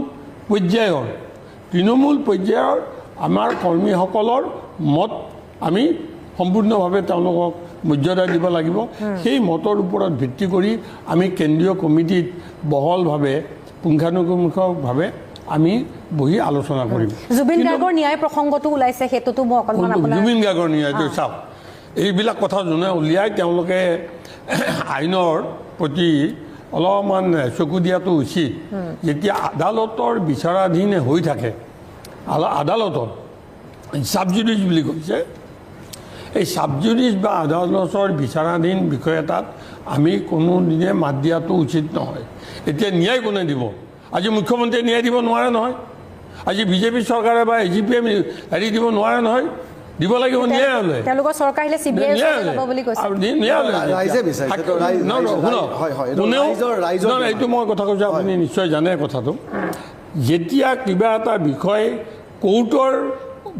Speaker 3: পৰ্যায়ৰ আমাৰ কৰ্মীসকলৰ মত আমি সম্পূৰ্ণভাৱে তেওঁলোকক মৰ্যাদা দিব লাগিব সেই মতৰ ওপৰত ভিত্তি কৰি আমি কেন্দ্ৰীয় কমিটিত বহলভাৱে পুংখানুপুংখভাৱে আমি বহি আলোচনা কৰিম
Speaker 4: জুবিন গাৰ্গৰ ন্যায় প্ৰসংগটো ওলাইছে হেতুটো মই অকণমান আপোনাৰ
Speaker 3: জুবিন গাৰ্গৰ ন্যায়টো চাওক এইবিলাক কথা যোনে উলিয়াই তেওঁলোকে আইনৰ প্ৰতি অলপমান চকু দিয়াটো উচিত যেতিয়া আদালতৰ বিচাৰাধীন হৈ থাকে আদালতত ছাবজুডিচ বুলি কৈছে এই ছাবজুডিচ বা আদালতৰ বিচাৰাধীন বিষয় এটাত আমি কোনোদিনে মাত দিয়াটো উচিত নহয় এতিয়া ন্যায় কোনে দিব আজি মুখ্যমন্ত্ৰীয়ে ন্যায় দিব নোৱাৰে নহয় আজি বিজেপি চৰকাৰে বা AGPয়ে হেৰি দিব নোৱাৰে নহয় দিব লাগিব ন্যায়ালয়
Speaker 4: তেওঁলোকৰ চৰকাৰ আহিলে CBI যাব বুলি কৈছে
Speaker 3: এইটো মই কথা কৈছোঁ আপুনি নিশ্চয় জানে কথাটো যেতিয়া কিবা এটা বিষয় কোৰ্টৰ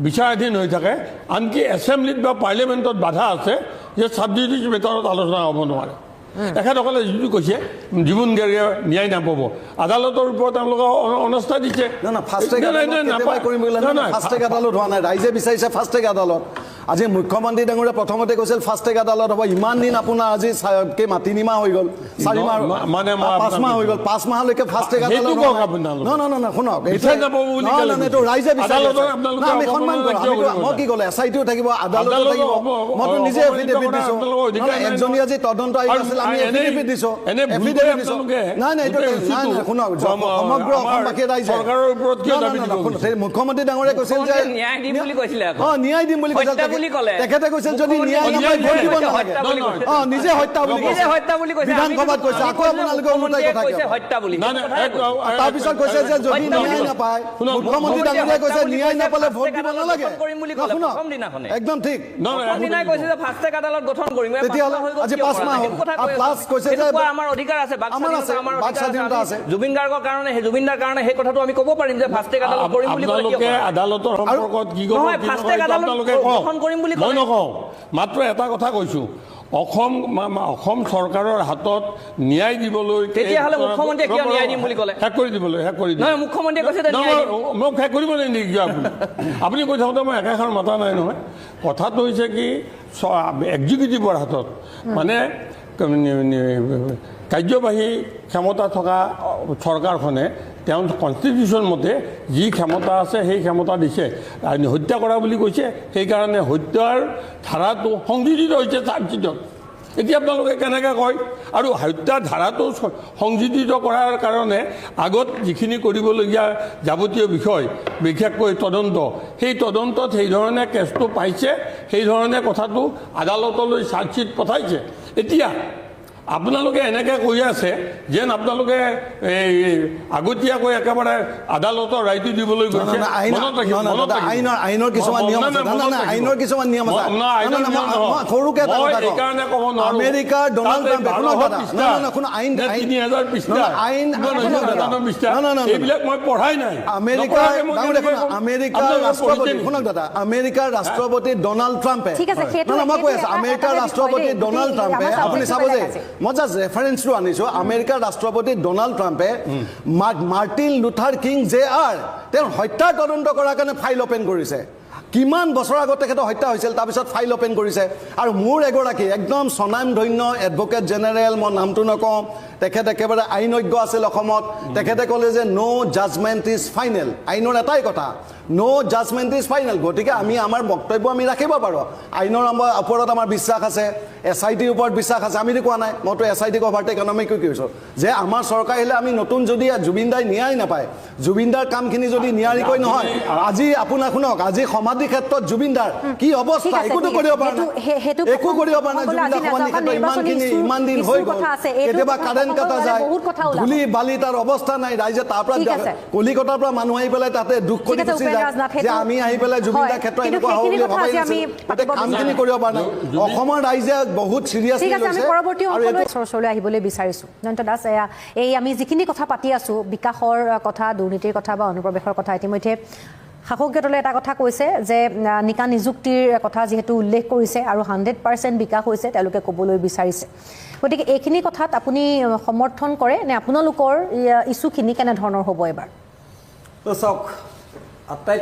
Speaker 3: বিচাৰাধীন হৈ থাকে আনকি এছেম্বলিত বা পাৰ্লিয়ামেণ্টত বাধা আছে যে ছাবজুডিচ মেটাৰত আলোচনা হ'ব নোৱাৰে তেখেতসকলে যিটো কৈছে জুবিন গাৰ্গে ন্যায় নাপাব আদালতৰ ওপৰত তেওঁলোকে অনাস্থা দিছে
Speaker 2: আদালত হোৱা নাই ৰাইজে বিচাৰিছে ফাষ্ট ট্ৰেক আদালত আজি মুখ্যমন্ত্ৰী ডাঙৰীয়া প্ৰথমতে কৈছিল ফাষ্ট ট্ৰেক আদালত হ'ব ইমান দিন আপোনাৰ আজি 3 মাহ হৈ গ'ল 4 মাহ মানে 5 মাহ হৈ গ'ল 5 মাহলৈকে ফাষ্ট ট্ৰেক আদালত শুনক এইটো ৰাইজে বিচাৰিছে আমি সন্মান কৰোঁ মই কি ক'লে SITও থাকিব আদালত থাকিব মইতো নিজে এফিডেভিট দিছোঁ একজনী আজি তদন্ত আয়োগ আছিল আমি এফিডেভিট দিছোঁ নাই এইটো শুনক সমগ্ৰ অসমবাসী ৰাইজে মুখ্যমন্ত্ৰী ডাঙৰীয়াই কৈছিল যে
Speaker 1: ন্যায় দিম বুলি কৈছিলে
Speaker 2: ন্যায় দিম বুলি কৈছিল তেখেতে কৈছিল যদি ন্যায় নাপায় ভোট দিব নালাগে নিজে হত্যা বুলি কৈছে বিধানসভাত কৈছে আকৌ আপোনালোকে ওলোটাই কথা তাৰপিছত কৈছে যে যদি ন্যায় নাপায় মুখ্যমন্ত্ৰী ডাঙৰীয়াই কৈছে ন্যায় নাপালে ভোট দিব নালাগে একদম ঠিক তেতিয়াহ'লে আজি 5 মাহ হ'ল প্লাছ কৈছে যে
Speaker 1: আমাৰ অধিকাৰ আছে
Speaker 2: বাক স্বাধীনতা আছে
Speaker 1: জুবিন গাৰ্গৰ কাৰণে জুবিনদাৰ কাৰণে সেই কথাটো আমি ক'ব পাৰিম যে ফাষ্ট ট্ৰেক আদালত কৰিম বুলি
Speaker 3: আপোনালোকে আদালতৰ সম্পৰ্কত কি ক'ব আপোনালোকে কওক মই নকওঁ মাত্ৰ এটা কথা কৈছোঁ অসম চৰকাৰৰ হাতত ন্যায় দিবলৈ
Speaker 1: তেতিয়াহ'লে মুখ্যমন্ত্ৰীয়ে কিয় ন্যায় দিম বুলি ক'লে?
Speaker 3: শেষ কৰি দিবলৈ
Speaker 1: নহয়, মুখ্যমন্ত্ৰীয়ে কৈছে যে ন্যায় দিম।
Speaker 3: মোক শেষ কৰিব নিদিয়ে আপুনি কৈ থাকোঁতে মই একেষাৰ মতা নাই নহয়। কথাটো হৈছে কি এক্সিকিউটিভৰ হাতত মানে কাৰ্যবাহী ক্ষমতা থকা চৰকাৰখনে তেওঁ কনষ্টিটিউশ্যন মতে যি ক্ষমতা আছে সেই ক্ষমতা দিছে। হত্যা কৰা বুলি কৈছে, সেইকাৰণে হত্যাৰ ধাৰাটো সংযোজিত হৈছে চাৰ্জশ্বিটত। এতিয়া আপোনালোকে কেনেকৈ কয়? আৰু হত্যাৰ ধাৰাটো সংযোজিত কৰাৰ কাৰণে আগত যিখিনি কৰিবলগীয়া যাৱতীয় বিষয়, বিশেষকৈ তদন্ত, সেই তদন্তত সেইধৰণে কেছটো পাইছে, সেইধৰণে কথাটো আদালতলৈ চাৰ্জশ্বিট পঠাইছে। এতিয়া আপোনালোকে এনেকৈ কৈ আছে যেন আপোনালোকে এই আগতীয়াকৈ একেবাৰে আদালতৰ ৰায়টো দিবলৈ গৈছে।
Speaker 2: আইনৰ কিছুমান নিয়ম আছে, আইনৰ কিছুমান নিয়ম আছে। সৰুকে এটা কথা কওঁ, আমেৰিকাৰ ডনাল্ড ট্ৰাম্পে
Speaker 3: এইবিলাক মই পঢ়াই নাই।
Speaker 2: আমেৰিকাৰ ৰাষ্ট্ৰপতি ডনাল্ড ট্ৰাম্পে, মই কৈ আছো, আমেৰিকাৰ ৰাষ্ট্ৰপতি ডনাল্ড ট্ৰাম্পে, আপুনি চাব যে মই জাষ্ট ৰেফাৰেঞ্চটো আনিছোঁ, আমেৰিকাৰ ৰাষ্ট্ৰপতি ডনাল্ড ট্ৰাম্পে মাৰ্টিন লুথাৰ কিং Jr. তেওঁৰ হত্যাৰ তদন্ত কৰাৰ কাৰণে ফাইল অপেন কৰিছে। কিমান বছৰ আগত তেখেতৰ হত্যা হৈছিল, তাৰপিছত ফাইল অপেন কৰিছে। আৰু মোৰ এগৰাকী একদম স্বনামধন্য এডভকেট জেনেৰেল, মই নামটো নকওঁ, তেখেত একেবাৰে আইনজ্ঞ আছিল অসমত। তেখেতে ক'লে যে ন' জাজমেণ্ট ইজ ফাইনেল। আইনৰ এটাই কথা, ন' জাজমেণ্ট ইজ ফাইনেল। গতিকে আমি আমাৰ বক্তব্য আমি ৰাখিব পাৰোঁ। আইনৰ ওপৰত আমাৰ বিশ্বাস আছে, SITৰ ওপৰত বিশ্বাস আছে। আমিতো কোৱা নাই, মইতো SITক অভাৰটেক ইকনমিক কৈছোঁ যে আমাৰ চৰকাৰ আহিলে আমি নতুন যদি জুবিন দাই ন্যায় নাপায়, জুবিন দাৰ কামখিনি যদি নিয়াৰিকৈ নহয়, আজি আপোনাক শুনক, আজি সমাধি ক্ষেত্ৰত জুবিন দাৰ কি অৱস্থা, একোতো কৰিব পৰা নাই, একো কৰিব পৰা নাই। জুবিন দাৰ সমাধি ক্ষেত্ৰত ইমান দিন হৈ গ'ল, কেতিয়াবা কাৰেণ্ট কাটা যায়, ধূলি বালি তাৰ অৱস্থা নাই। ৰাইজে তাৰ পৰা কলিকতাৰ পৰা মানুহ আহি পেলাই তাতে দুখ কৰি গুচি যায় যে আমি আহি পেলাই জুবিন দাৰ ক্ষেত্ৰত এনেকুৱা হ'ব বুলি ভাবাই নাছিল। কামখিনি কৰিব পৰা নাই। অসমৰ ৰাইজে বহুত চিৰিয়াছলি লৈছে।
Speaker 4: পৰৱৰ্তী ওচৰলৈ আহিবলৈ বিচাৰিছোঁ জয়ন্ত দাস, এই আমি যিখিনি কথা পাতি আছোঁ, বিকাশৰ কথা, দুৰ্নীতিৰ কথা বা অনুপ্ৰৱেশৰ কথা, ইতিমধ্যে শাসকীয় দলে এটা কথা কৈছে যে নিকা নিযুক্তিৰ কথা যিহেতু উল্লেখ কৰিছে আৰু 100% বিকাশ হৈছে তেওঁলোকে ক'বলৈ বিচাৰিছে। গতিকে এইখিনি কথাত আপুনি সমৰ্থন কৰে নে? আপোনালোকৰ ইছ্যুখিনি কেনেধৰণৰ হ'ব এবাৰ?
Speaker 6: চাওক, আটাইতকৈ